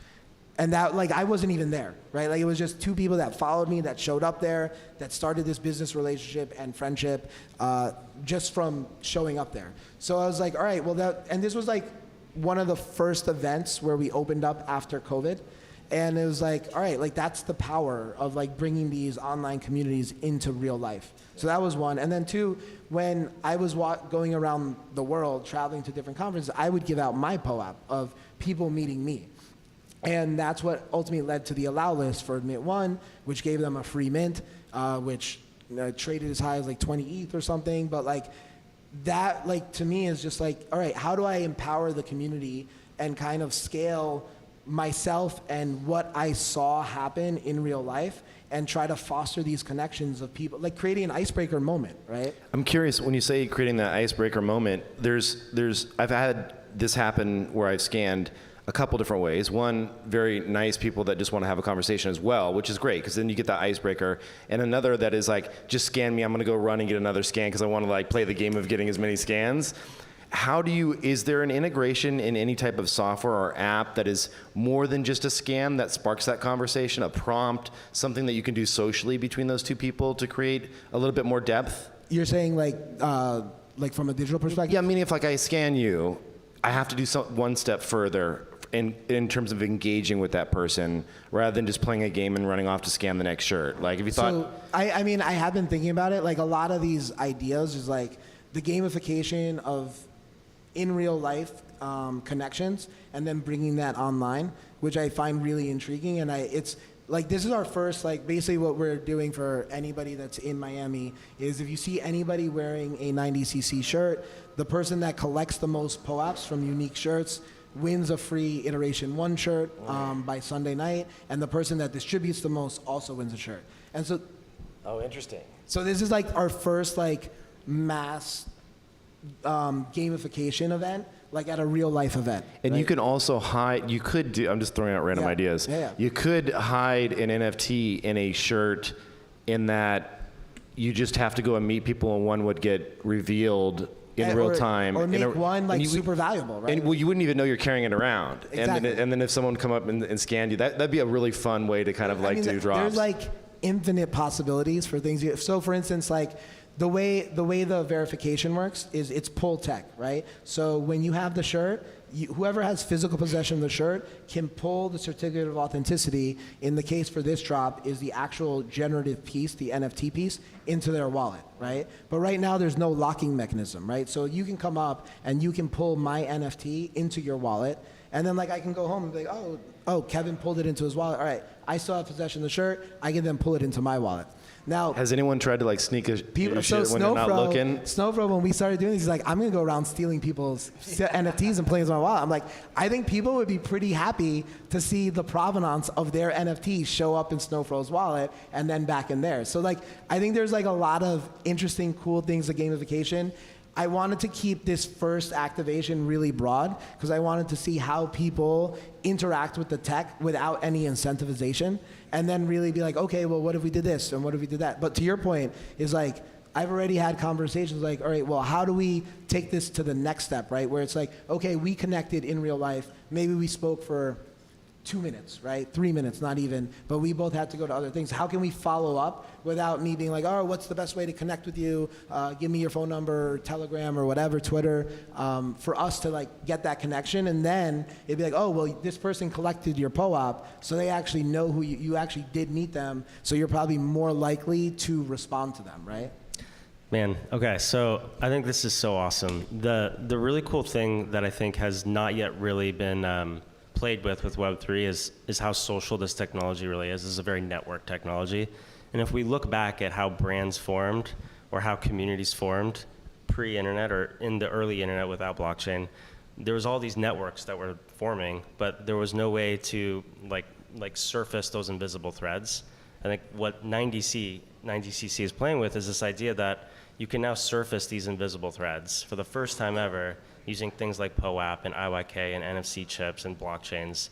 Speaker 5: And that, like, I wasn't even there, right? Like, it was just 2 people that followed me, that showed up there, that started this business relationship and friendship just from showing up there. So I was like, all right, well, and this was like one of the first events where we opened up after COVID. And it was like, all right, like that's the power of like bringing these online communities into real life. So that was one. And then 2, when I was going around the world, traveling to different conferences, I would give out my POAP of people meeting me. And that's what ultimately led to the allow list for Mint 1, which gave them a free mint, which traded as high as like 20 ETH or something. But like that, like to me is just like, all right, how do I empower the community and kind of scale myself and what I saw happen in real life and try to foster these connections of people, like creating an icebreaker moment, right?
Speaker 2: I'm curious, when you say creating that icebreaker moment, I've had this happen where I've scanned. a couple different ways. One, very nice people that just want to have a conversation as well, which is great because then you get that icebreaker. And another that is like, just scan me, I'm going to go run and get another scan because I want to like play the game of getting as many scans. Is there an integration in any type of software or app that is more than just a scan that sparks that conversation, a prompt, something that you can do socially between those two people to create a little bit more depth?
Speaker 5: You're saying like from a digital perspective?
Speaker 2: Yeah, meaning if like I scan you, I have to do one step further in terms of engaging with that person rather than just playing a game and running off to scan the next shirt. Like if you thought...
Speaker 5: So, I mean, I have been thinking about it. Like a lot of these ideas is like the gamification of in real life connections and then bringing that online, which I find really intriguing. And it's like, this is our first, like basically what we're doing for anybody that's in Miami is if you see anybody wearing a 90cc shirt, the person that collects the most POAPs from unique shirts wins a free iteration 1 shirt by Sunday night, and the person that distributes the most also wins a shirt. And so,
Speaker 2: Oh, interesting.
Speaker 5: so this is like our first like mass gamification event, like at a real life event.
Speaker 2: And
Speaker 5: right?
Speaker 2: you can also hide, you could do, I'm just throwing out random
Speaker 5: Yeah.
Speaker 2: ideas.
Speaker 5: Yeah.
Speaker 2: You could hide an NFT in a shirt in that you just have to go and meet people and one would get revealed in real time.
Speaker 5: Or make one
Speaker 2: and
Speaker 5: like
Speaker 2: you
Speaker 5: super valuable, right?
Speaker 2: And well, you wouldn't even know you're carrying it around.
Speaker 5: Exactly.
Speaker 2: And then if someone come up and scanned you, that'd be a really fun way to kind of like do drops.
Speaker 5: There's like infinite possibilities for things. So for instance, like the way the verification works is it's pull tech, right? So when you have the shirt, whoever has physical possession of the shirt can pull the certificate of authenticity. In the case for this drop is the actual generative piece, the NFT piece, into their wallet, right? But right now there's no locking mechanism, right? So you can come up and you can pull my NFT into your wallet, and then like I can go home and be like, oh, Kevin pulled it into his wallet. All right, I still have possession of the shirt. I can then pull it into my wallet. Now,
Speaker 2: has anyone tried to like sneak a
Speaker 5: people,
Speaker 2: shit when they're not looking?
Speaker 5: Snowfro, when we started doing this, he's like, I'm gonna go around stealing people's NFTs and playing with my wallet. I'm like, I think people would be pretty happy to see the provenance of their NFTs show up in Snowfro's wallet and then back in there. So like, I think there's like a lot of interesting, cool things of gamification. I wanted to keep this first activation really broad because I wanted to see how people interact with the tech without any incentivization, and then really be like, okay, well, what if we did this and what if we did that? But to your point is like, I've already had conversations like, all right, well, how do we take this to the next step, right? Where it's like, okay, we connected in real life. Maybe we spoke for 2 minutes, right? 3 minutes, not even, but we both had to go to other things. How can we follow up without me being like, oh, what's the best way to connect with you? Give me your phone number, or Telegram, or whatever, Twitter, for us to like get that connection. And then it'd be like, oh, well, this person collected your POAP, so they actually know who you actually did meet them, so you're probably more likely to respond to them, right?
Speaker 3: Man, okay, so I think this is so awesome. The really cool thing that I think has not yet really been played with Web3 is how social this technology really is. This is a very network technology. And if we look back at how brands formed or how communities formed pre-internet or in the early internet without blockchain, there was all these networks that were forming, but there was no way to like surface those invisible threads. I think what 90cc is playing with is this idea that you can now surface these invisible threads for the first time ever using things like POAP and IYK and NFC chips and blockchains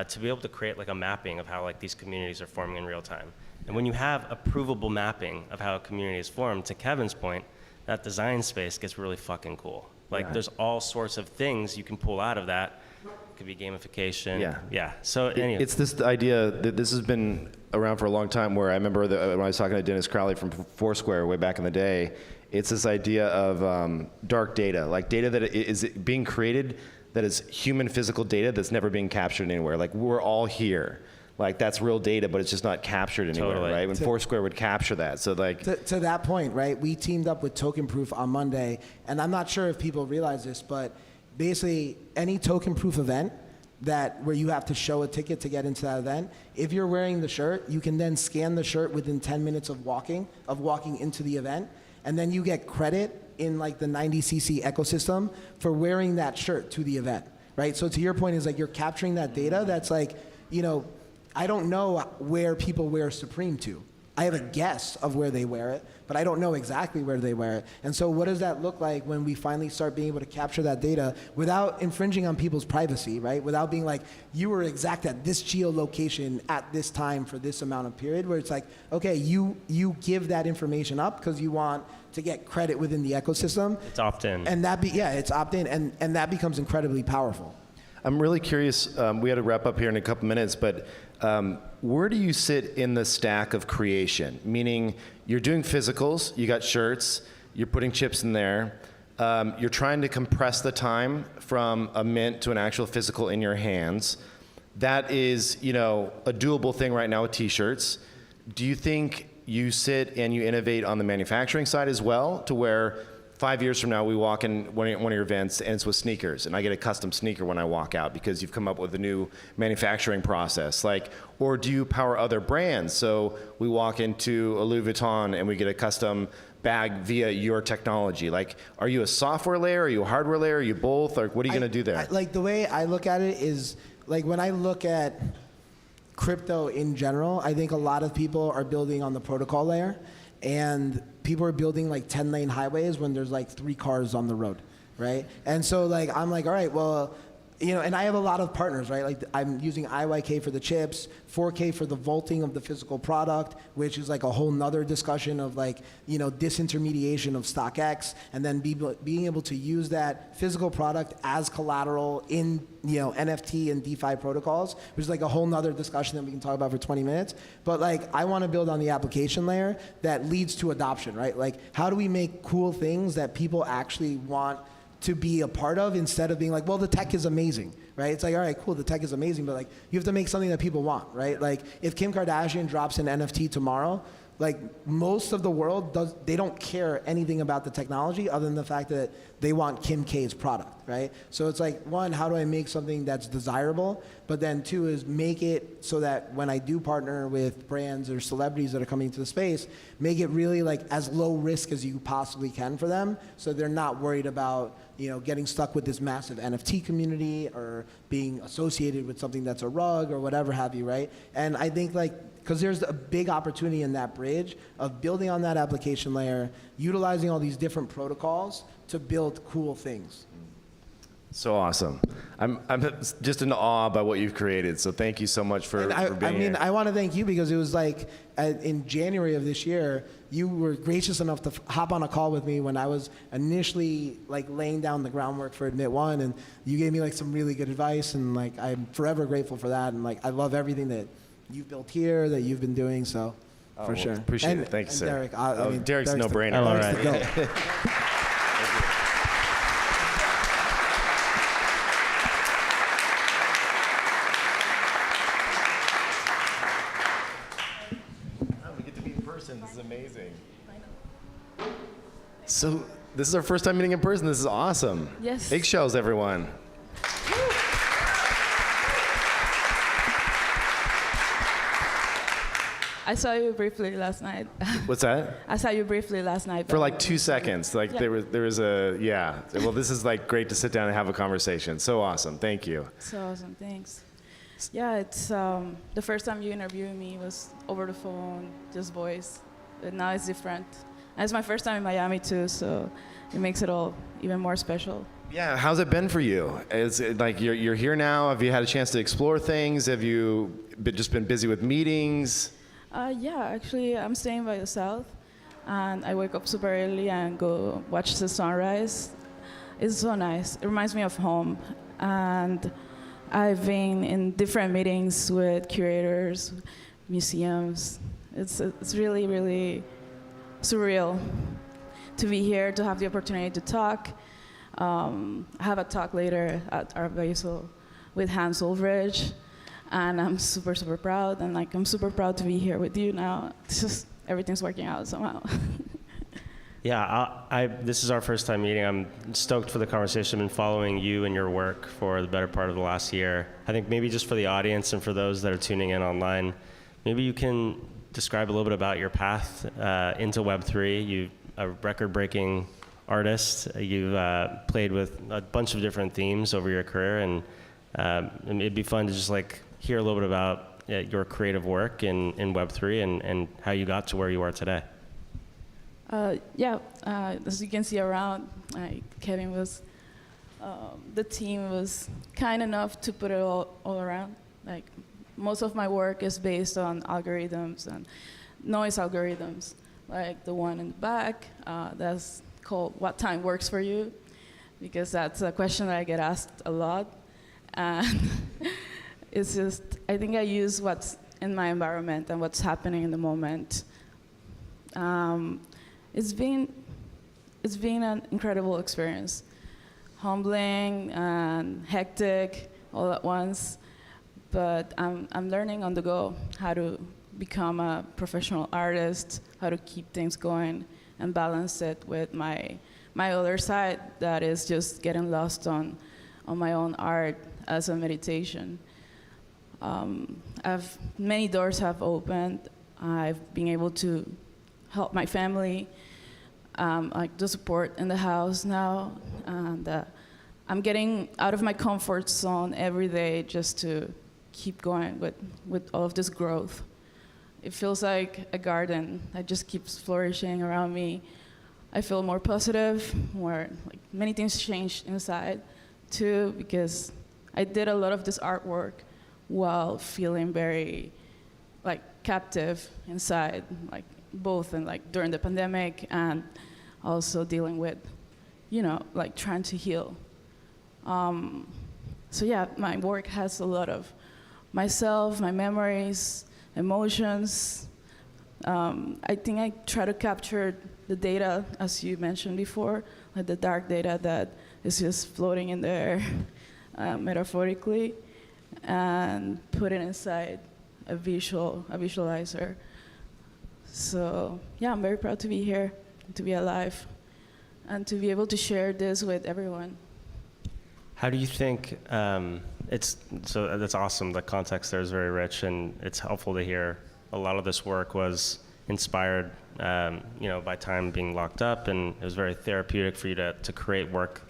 Speaker 3: to be able to create like a mapping of how like these communities are forming in real time. And when you have a provable mapping of how a community is formed, to Kevin's point, that design space gets really fucking cool. Like there's all sorts of things you can pull out of that. It could be gamification. Yeah. So anyway.
Speaker 2: It's this idea that this has been around for a long time, where I remember when I was talking to Dennis Crowley from Foursquare way back in the day, it's this idea of dark data, like data that is being created that is human physical data that's never being captured anywhere. Like we're all here. Like that's real data, but it's just not captured anywhere,
Speaker 3: Totally.
Speaker 2: right? When Foursquare would capture that. So like
Speaker 5: to that point, right? We teamed up with Token Proof on Monday, and I'm not sure if people realize this, but basically any token proof event where you have to show a ticket to get into that event, if you're wearing the shirt, you can then scan the shirt within 10 minutes of walking into the event, and then you get credit in like the 90cc ecosystem for wearing that shirt to the event, right? So to your point is like you're capturing that data that's like, you know, I don't know where people wear Supreme to. I have a guess of where they wear it, but I don't know exactly where they wear it. And so what does that look like when we finally start being able to capture that data without infringing on people's privacy, right? Without being like, you were exact at this geolocation at this time for this amount of period, where it's like, okay, you give that information up because you want to get credit within the ecosystem.
Speaker 3: It's opt-in.
Speaker 5: And it's opt-in, and that becomes incredibly powerful.
Speaker 2: I'm really curious, we had to wrap up here in a couple minutes, but where do you sit in the stack of creation? Meaning, you're doing physicals, you got shirts, you're putting chips in there, you're trying to compress the time from a mint to an actual physical in your hands. That is, a doable thing right now with t-shirts. Do you think you sit and you innovate on the manufacturing side as well, to where 5 years from now, we walk in one of your events and it's with sneakers, and I get a custom sneaker when I walk out because you've come up with a new manufacturing process? Or do you power other brands? So we walk into a Louis Vuitton and we get a custom bag via your technology. Are you a software layer? Are you a hardware layer? Are you both? What are you going to do there?
Speaker 5: The way I look at it is, when I look at crypto in general, I think a lot of people are building on the protocol layer. And people are building 10-lane highways when there's 3 cars on the road, right? And so I'm all right, well, and I have a lot of partners, right? I'm using IYK for the chips, 4K for the vaulting of the physical product, which is a whole nother discussion of disintermediation of StockX, and then being able to use that physical product as collateral in NFT and DeFi protocols, which is a whole nother discussion that we can talk about for 20 minutes. But I want to build on the application layer that leads to adoption, right? How do we make cool things that people actually want to be a part of, instead of being well, the tech is amazing, right? It's all right, cool, the tech is amazing, but you have to make something that people want, right? If Kim Kardashian drops an NFT tomorrow, most of the world they don't care anything about the technology other than the fact that they want Kim K's product, right? So it's one, how do I make something that's desirable? But then 2 is make it so that when I do partner with brands or celebrities that are coming to the space, make it really as low risk as you possibly can for them, so they're not worried about getting stuck with this massive NFT community or being associated with something that's a rug or whatever have you, right? And I think because there's a big opportunity in that bridge of building on that application layer, utilizing all these different protocols to build cool things.
Speaker 2: So awesome. I'm just in awe by what you've created, so thank you so much for being here.
Speaker 5: I want to thank you, because it was in January of this year, you were gracious enough to hop on a call with me when I was initially laying down the groundwork for Admit One, and you gave me some really good advice, and I'm forever grateful for that, and I love everything that you've built here, that you've been doing, so for sure.
Speaker 2: Appreciate it. Thank you, sir.
Speaker 5: Derek,
Speaker 2: Derek's a no-brainer.
Speaker 3: All right.
Speaker 2: We get to meet in person. This is amazing. So this is our first time meeting in person. This is awesome.
Speaker 6: Yes.
Speaker 2: Eggshells, everyone.
Speaker 6: I saw you briefly last night.
Speaker 2: What's that?
Speaker 6: I saw you briefly last night.
Speaker 2: For 2 seconds.
Speaker 6: Yeah.
Speaker 2: There was well, this is great to sit down and have a conversation. So awesome. Thank you.
Speaker 6: So awesome, thanks. Yeah, it's the first time you interviewed me was over the phone, just voice. But now it's different. And it's my first time in Miami too, so it makes it all even more special.
Speaker 2: Yeah, how's it been for you? Is it you're here now? Have you had a chance to explore things? Have you just been busy with meetings?
Speaker 6: Yeah, actually, I'm staying by the south, and I wake up super early and go watch the sunrise. It's so nice. It reminds me of home, and I've been in different meetings with curators, museums. It's really, really surreal to be here, to have the opportunity to talk. I have a talk later at Art Basel with Hans Ulrich. And I'm super, super proud, and I'm super proud to be here with you now. It's just, everything's working out somehow.
Speaker 3: Yeah, this is our first time meeting. I'm stoked for the conversation. I've been following you and your work for the better part of the last year. I think maybe just for the audience and for those that are tuning in online, maybe you can describe a little bit about your path into Web3. You're a record-breaking artist. You've played with a bunch of different themes over your career, and it'd be fun to just hear a little bit about your creative work in Web3 and how you got to where you are today.
Speaker 6: As you can see around, Kevin was, the team was kind enough to put it all around. Like, most of my work is based on algorithms and noise algorithms, like the one in the back, that's called What Time Works For You, because that's a question that I get asked a lot. And it's just, I think I use what's in my environment and what's happening in the moment. It's been an incredible experience, humbling and hectic all at once. But I'm learning on the go how to become a professional artist, how to keep things going, and balance it with my other side that is just getting lost on my own art as a meditation. Many doors have opened. I've been able to help my family, like the support in the house now, and I'm getting out of my comfort zone every day just to keep going with all of this growth. It feels like a garden that just keeps flourishing around me. I feel more positive, more like many things changed inside too, because I did a lot of this artwork while feeling very like captive inside, like both and like during the pandemic and also dealing with, like trying to heal. So yeah, my work has a lot of myself, my memories, emotions. I think I try to capture the data, as you mentioned before, like the dark data that is just floating in there, metaphorically, and put it inside a visualizer. So yeah, I'm very proud to be here, to be alive, and to be able to share this with everyone.
Speaker 3: How do you think, so that's awesome, the context there is very rich, and it's helpful to hear a lot of this work was inspired by time being locked up, and it was very therapeutic for you to create work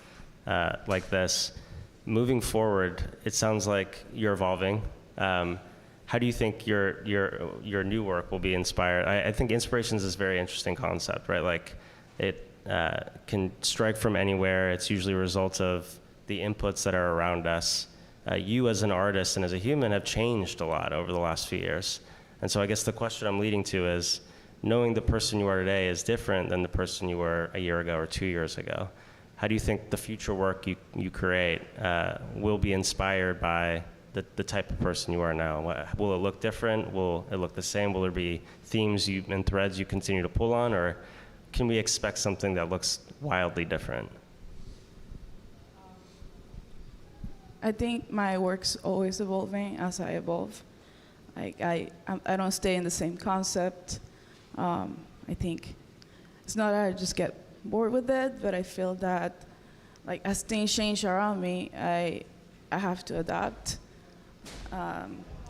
Speaker 3: like this. Moving forward, it sounds like you're evolving. How do you think your new work will be inspired? I think inspiration is this very interesting concept, right? Like, it can strike from anywhere. It's usually a result of the inputs that are around us. You as an artist and as a human have changed a lot over the last few years. And so I guess the question I'm leading to is, knowing the person you are today is different than the person you were a year ago or 2 years ago. How do you think the future work you create will be inspired by the type of person you are now? Will it look different? Will it look the same? Will there be themes and threads you continue to pull on? Or can we expect something that looks wildly different?
Speaker 6: I think my work's always evolving as I evolve. Like I don't stay in the same concept. I think it's not that I just get bored with it, but I feel that like as things change around me, I have to adapt.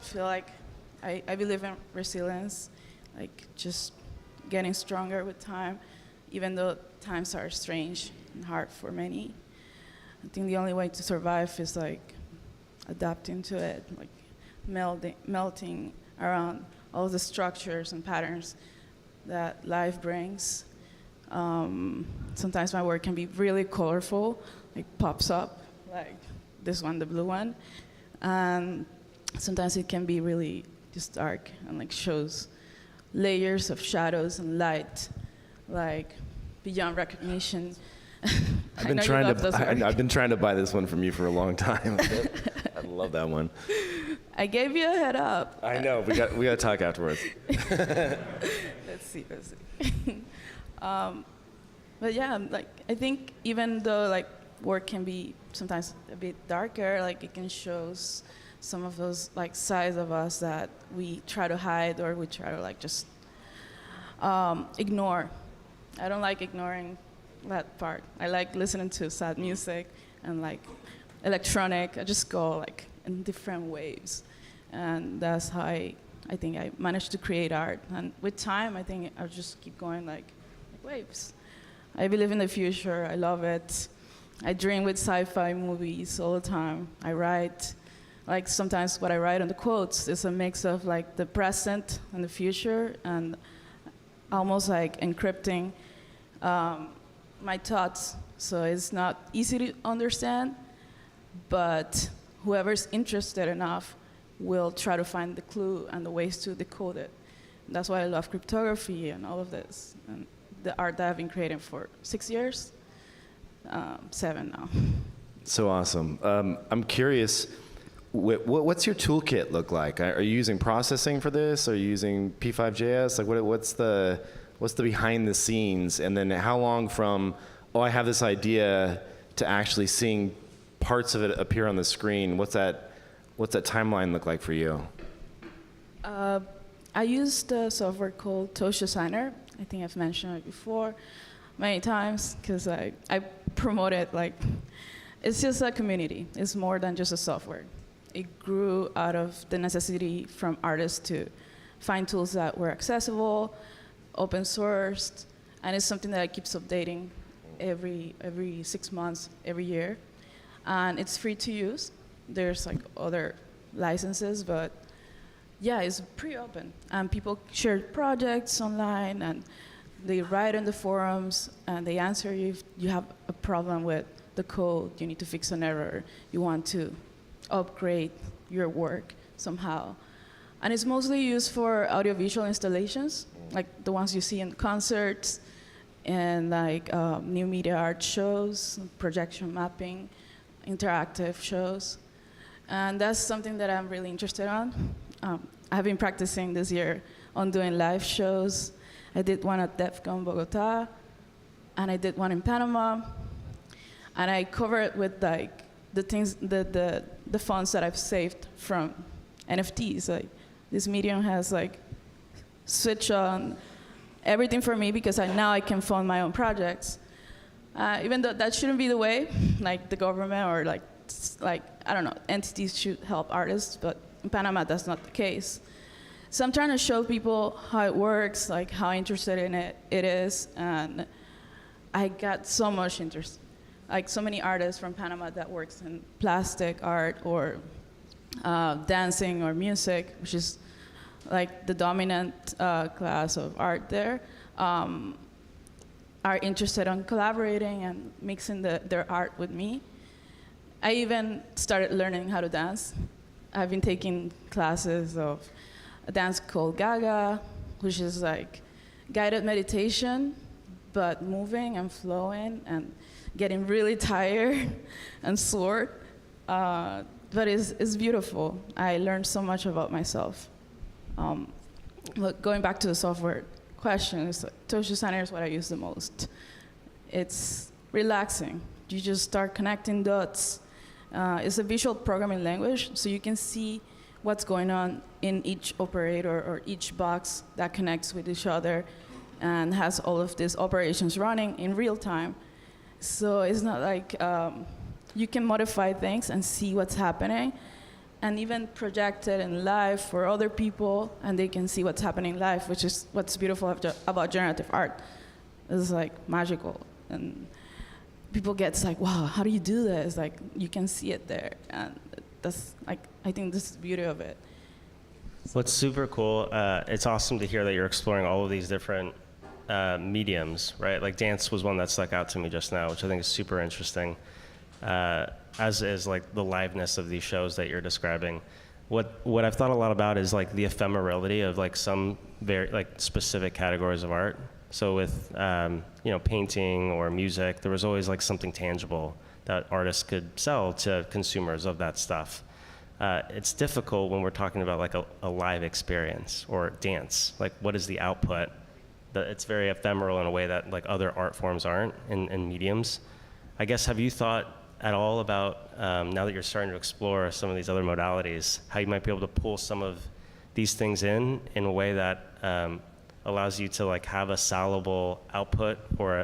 Speaker 6: Feel like I believe in resilience, like just getting stronger with time, even though times are strange and hard for many. I think the only way to survive is like adapting to it, like melting around all the structures and patterns that life brings. Sometimes my work can be really colorful, like pops up, like this one, the blue one. And sometimes it can be really just dark and like shows layers of shadows and light, like beyond recognition.
Speaker 2: I've been trying to buy this one from you for a long time. I love that one.
Speaker 6: I gave you a head up.
Speaker 2: I know. We got to talk afterwards.
Speaker 6: Let's see. But yeah, like I think even though like work can be sometimes a bit darker, like it can show some of those like sides of us that we try to hide or we try to like just ignore. I don't like ignoring that part. I like listening to sad music and like electronic. I just go like in different waves, and that's how I think I managed to create art. And with time, I think I'll just keep going like waves. I believe in the future. I love it. I dream with sci-fi movies all the time. I write. Like sometimes what I write on the quotes is a mix of like the present and the future, and almost like encrypting my thoughts. So it's not easy to understand, but whoever's interested enough will try to find the clue and the ways to decode it. That's why I love cryptography and all of this, and the art that I've been creating for 6 years, 7 now.
Speaker 2: So awesome. I'm curious, what's your toolkit look like? Are you using processing for this? Are you using P5.js? Like, what's the behind the scenes? And then how long from, oh, I have this idea, to actually seeing parts of it appear on the screen? What's that timeline look like for you?
Speaker 6: I used a software called Tosh Designer. I think I've mentioned it before many times because I promote it like it's just a community. It's more than just a software. It grew out of the necessity from artists to find tools that were accessible, open sourced, and it's something that keeps updating every 6 months, every year. And it's free to use. There's like other licenses, but yeah, it's pretty open. And people share projects online, and they write in the forums, and they answer you if you have a problem with the code, you need to fix an error, you want to upgrade your work somehow. And it's mostly used for audiovisual installations, like the ones you see in concerts, and like new media art shows, projection mapping, interactive shows. And that's something that I'm really interested on. I've been practicing this year on doing live shows. I did one at DEFCON Bogota, and I did one in Panama. And I cover it with like the things, the funds that I've saved from NFTs. Like this medium has like switched on everything for me because now I can fund my own projects. Even though that shouldn't be the way, like the government or like I don't know, entities should help artists, but in Panama that's not the case. So I'm trying to show people how it works, like how interested in it is, and I got so much interest. Like so many artists from Panama that works in plastic art or dancing or music, which is like the dominant class of art there, are interested in collaborating and mixing their art with me. I even started learning how to dance. I've been taking classes of a dance called Gaga, which is like guided meditation, but moving and flowing and getting really tired and sore. But it's beautiful. I learned so much about myself. Look, going back to the software question, Tosh Designer is what I use the most. It's relaxing. You just start connecting dots. It's a visual programming language, so you can see what's going on in each operator or each box that connects with each other and has all of these operations running in real time. So it's not like you can modify things and see what's happening and even project it in live for other people, and they can see what's happening live, which is what's beautiful about generative art. It's like magical. And people get like, wow, how do you do this? Like, you can see it there. And that's like, I think this is the beauty of it.
Speaker 3: What's super cool, it's awesome to hear that you're exploring all of these different mediums, right? Like dance was one that stuck out to me just now, which I think is super interesting, as is like the liveness of these shows that you're describing. What I've thought a lot about is like the ephemerality of like some very like specific categories of art. So with painting or music, there was always like something tangible that artists could sell to consumers of that stuff. It's difficult when we're talking about like a live experience or dance. Like, what is the output? It's very ephemeral in a way that like other art forms aren't in mediums. I guess, have you thought at all about, now that you're starting to explore some of these other modalities, how you might be able to pull some of these things in a way that allows you to like have a sellable output or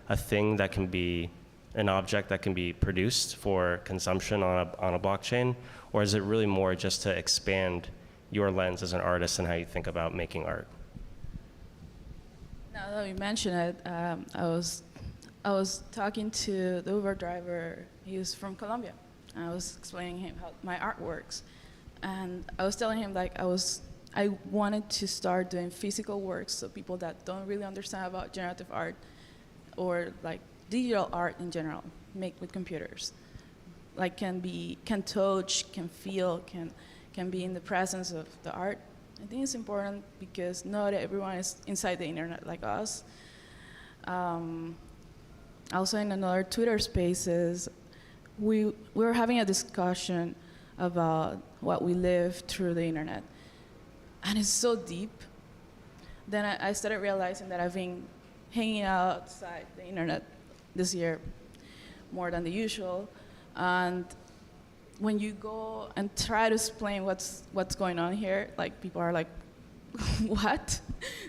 Speaker 3: a thing that can be an object that can be produced for consumption on a blockchain? Or is it really more just to expand your lens as an artist and how you think about making art?
Speaker 6: Now that you mention it, I was talking to the Uber driver. He was from Colombia, And I was explaining him how my art works. And I was telling him like I wanted to start doing physical works, so people that don't really understand about generative art or like digital art in general, make with computers, like can touch, can feel, can be in the presence of the art. I think it's important because not everyone is inside the internet like us. Also in another Twitter Spaces, we were having a discussion about what we live through the internet. And it's so deep. Then I started realizing that I've been hanging outside the internet this year more than the usual. And when you go and try to explain what's going on here, like people are like, what?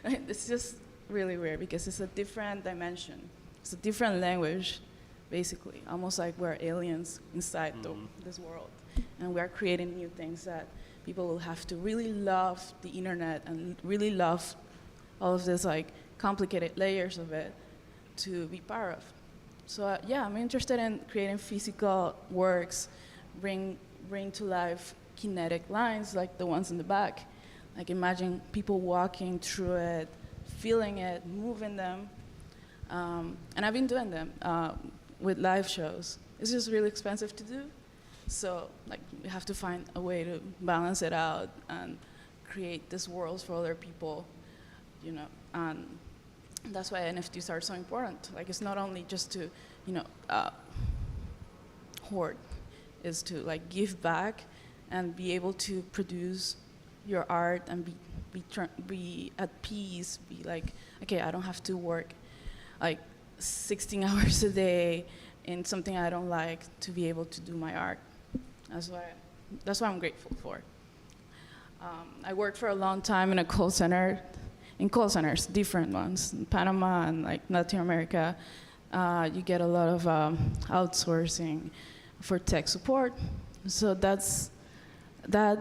Speaker 6: It's just really weird because it's a different dimension. It's a different language, basically, almost like we're aliens inside this world. And we're creating new things that people will have to really love the internet and really love all of this like complicated layers of it to be part of. So yeah, I'm interested in creating physical works, bring to life kinetic lines like the ones in the back. Like imagine people walking through it, feeling it, moving them. And I've been doing them with live shows. It's just really expensive to do. So like we have to find a way to balance it out and create these worlds for other people, you know. And that's why NFTs are so important. Like it's not only just to, you know, hoard, is to like give back and be able to produce your art and be at peace, be like, okay, I don't have to work like 16 hours a day in something I don't like to be able to do my art. That's what I'm grateful for. I worked for a long time in a call center, in call centers, different ones, in Panama and like Latin America. You get a lot of outsourcing for tech support. So that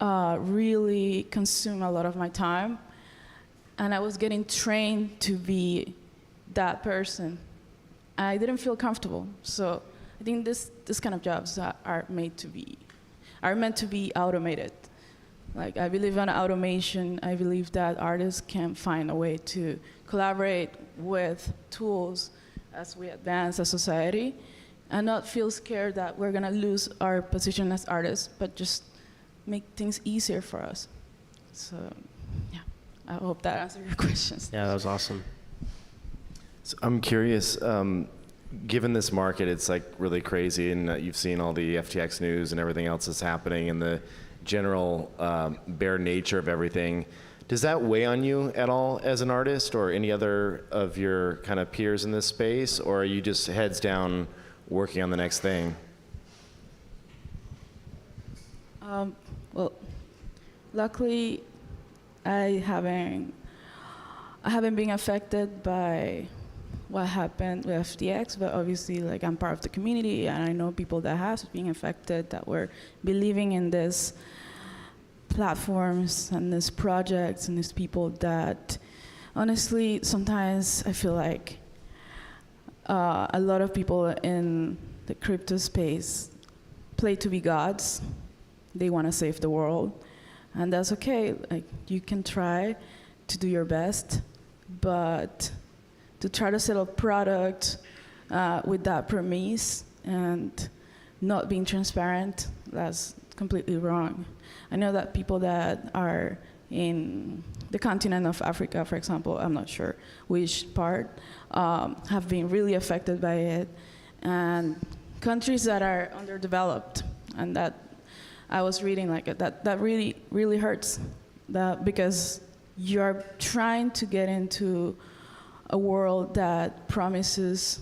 Speaker 6: really consumed a lot of my time. And I was getting trained to be that person. I didn't feel comfortable. So I think this kind of jobs are meant to be automated. Like I believe in automation. I believe that artists can find a way to collaborate with tools as we advance as society, and not feel scared that we're gonna lose our position as artists, but just make things easier for us. So, yeah, I hope that answered your questions.
Speaker 3: Yeah, that was awesome.
Speaker 2: So I'm curious, given this market, it's like really crazy, and you've seen all the FTX news and everything else that's happening, and the general bare nature of everything. Does that weigh on you at all as an artist, or any other of your kind of peers in this space, or are you just heads down working on the next thing?
Speaker 6: Well, luckily, I haven't been affected by what happened with FTX, but obviously, like, I'm part of the community, and I know people that have been affected, that were believing in this platforms and these projects and these people that, honestly, sometimes I feel like a lot of people in the crypto space play to be gods. They want to save the world, and that's okay. Like, you can try to do your best, but to try to sell a product with that premise and not being transparent, that's completely wrong. I know that people that are in the continent of Africa, for example, I'm not sure which part, have been really affected by it, and countries that are underdeveloped, and that I was reading, like, that really, really hurts, that because you're trying to get into a world that promises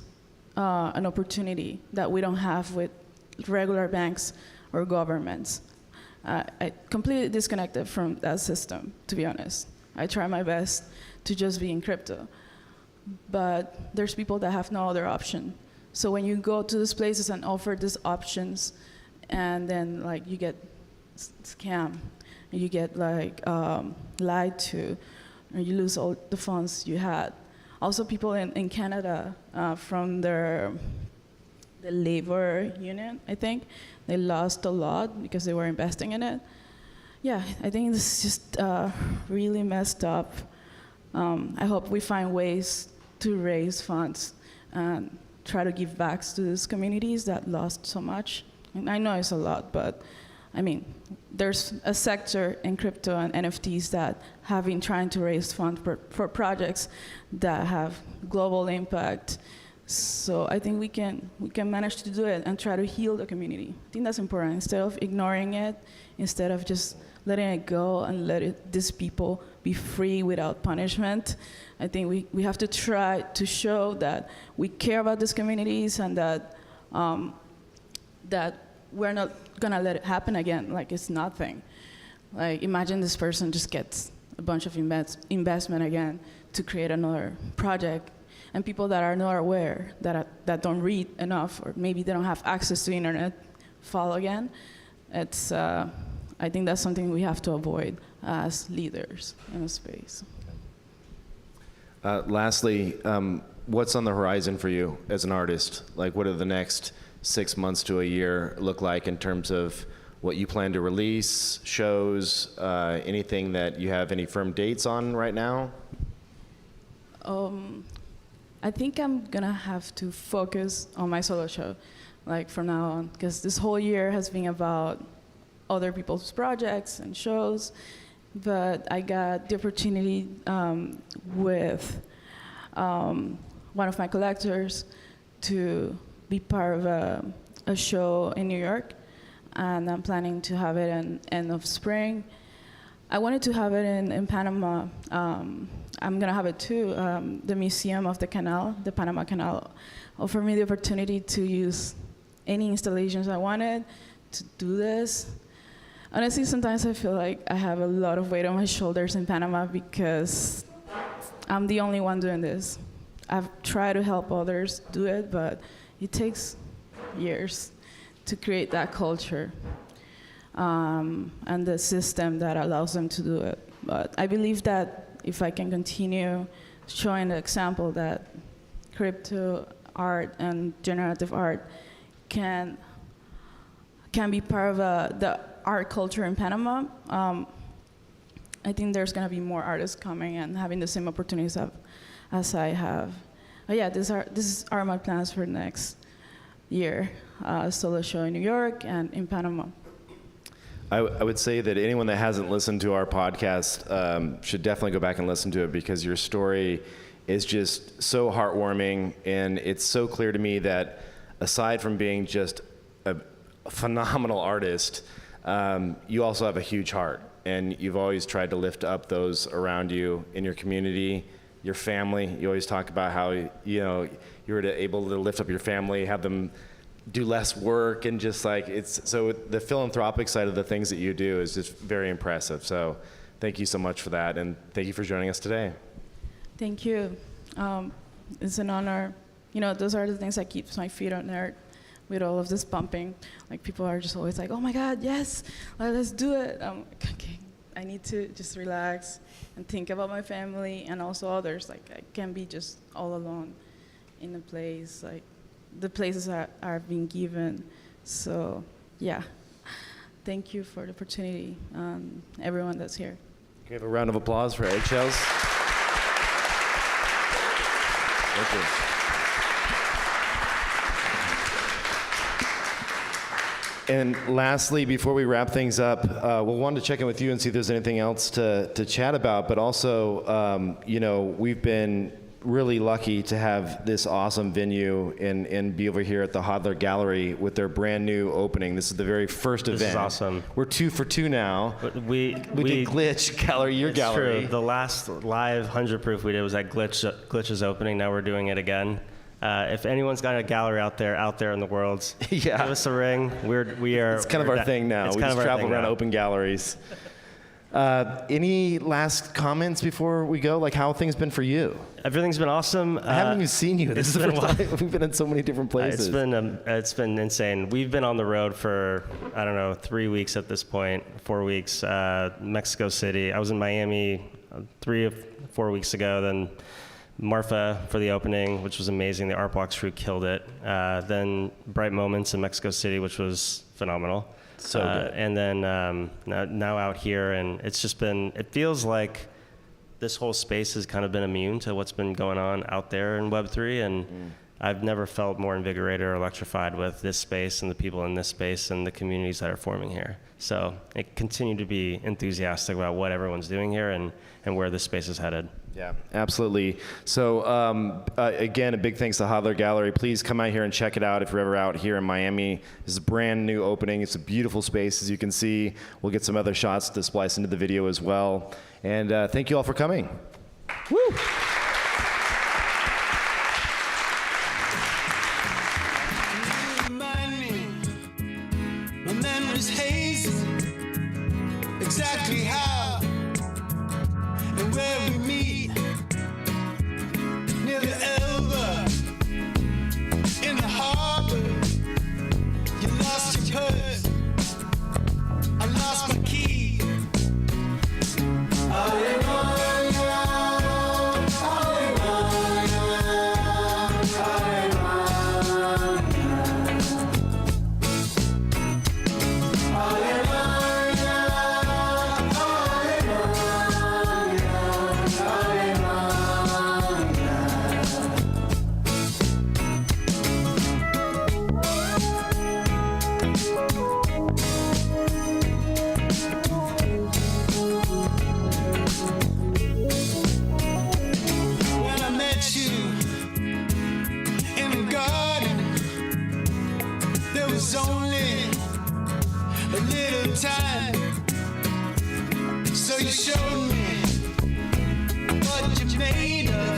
Speaker 6: an opportunity that we don't have with regular banks or governments. I completely disconnected from that system, to be honest. I try my best to just be in crypto. But there's people that have no other option. So when you go to these places and offer these options, and then, like, you get scammed, you get, like, lied to, or you lose all the funds you had. Also, people in Canada, from their the labor union, I think. They lost a lot because they were investing in it. Yeah, I think this is just really messed up. I hope we find ways to raise funds and try to give back to these communities that lost so much. And I know it's a lot, but I mean, there's a sector in crypto and NFTs that have been trying to raise funds for projects that have global impact. So I think we can manage to do it and try to heal the community. I think that's important. Instead of ignoring it, instead of just letting it go and these people be free without punishment, I think we have to try to show that we care about these communities and that that we're not gonna let it happen again like it's nothing. Like imagine this person just gets a bunch of investment again to create another project, and people that are not aware, that don't read enough, or maybe they don't have access to the internet, fall again. It's I think that's something we have to avoid as leaders in the space.
Speaker 2: Lastly, what's on the horizon for you as an artist? Like, what do the next 6 months to a year look like in terms of what you plan to release, shows, anything that you have any firm dates on right now?
Speaker 6: I think I'm gonna have to focus on my solo show, like from now on, because this whole year has been about other people's projects and shows, but I got the opportunity with one of my collectors to be part of a show in New York, and I'm planning to have it in end of spring. I wanted to have it in Panama. I'm gonna have it too. The Museum of the Canal, the Panama Canal, offered me the opportunity to use any installations I wanted to do this. Honestly, sometimes I feel like I have a lot of weight on my shoulders in Panama because I'm the only one doing this. I've tried to help others do it, but it takes years to create that culture and the system that allows them to do it. But I believe that if I can continue showing the example that crypto art and generative art can be part of the art culture in Panama, I think there's going to be more artists coming and having the same opportunities as I have. But yeah, these are my plans for next year. Solo show in New York and in Panama.
Speaker 2: I would say that anyone that hasn't listened to our podcast should definitely go back and listen to it, because your story is just so heartwarming, and it's so clear to me that aside from being just a phenomenal artist, you also have a huge heart, and you've always tried to lift up those around you in your community, your family. You always talk about how you were able to lift up your family, have them do less work, and just like so the philanthropic side of the things that you do is just very impressive. So thank you so much for that, and thank you for joining us today.
Speaker 6: Thank you. It's an honor. Those are the things that keeps my feet on earth with all of this pumping. Like, people are just always like, oh my God, yes, let's do it. I'm like, okay, I need to just relax and think about my family and also others. Like, I can't be just all alone in a place. Like, the places that are being given. So, yeah. Thank you for the opportunity, everyone that's here.
Speaker 2: Can we have a round of applause for Eggshells? Thank you. And lastly, before we wrap things up, we'll want to check in with you and see if there's anything else to chat about. But also, we've been really lucky to have this awesome venue and be over here at the Hodler Gallery with their brand new opening. This is the very first event.
Speaker 3: This is awesome.
Speaker 2: We're 2 for 2 now.
Speaker 3: But we
Speaker 2: did Glitch Gallery, your
Speaker 3: it's
Speaker 2: gallery.
Speaker 3: True. The last live 100 proof we did was at Glitch's opening. Now we're doing it again. If anyone's got a gallery out there in the world,
Speaker 2: Yeah.
Speaker 3: give us a ring. We are.
Speaker 2: It's kind of our thing now. We just travel around open galleries. Any last comments before we go? Like, how have things been for you?
Speaker 3: Everything's been awesome.
Speaker 2: I haven't even seen you. This is the first time we've been in so many different places.
Speaker 3: It's been insane. We've been on the road for 3 weeks at this point, 4 weeks. Mexico City. I was in Miami 3 or 4 weeks ago. Then Marfa for the opening, which was amazing. The Art Blocks crew killed it. Then Bright Moments in Mexico City, which was phenomenal.
Speaker 2: So good.
Speaker 3: And then now out here, and it's just been, it feels like this whole space has kind of been immune to what's been going on out there in Web3, and I've never felt more invigorated or electrified with this space and the people in this space and the communities that are forming here. So I continue to be enthusiastic about what everyone's doing here and where this space is headed.
Speaker 2: Yeah, absolutely. So again, a big thanks to Hodler Gallery. Please come out here and check it out if you're ever out here in Miami. This is a brand new opening. It's a beautiful space, as you can see. We'll get some other shots to splice into the video as well. And thank you all for coming. Woo!
Speaker 7: My memory's hazy, exactly how and where we meet, near the Elba, in the harbor. You lost your purse, I lost my key. When I met you in the garden, there was only a little time. So you showed me what you made of.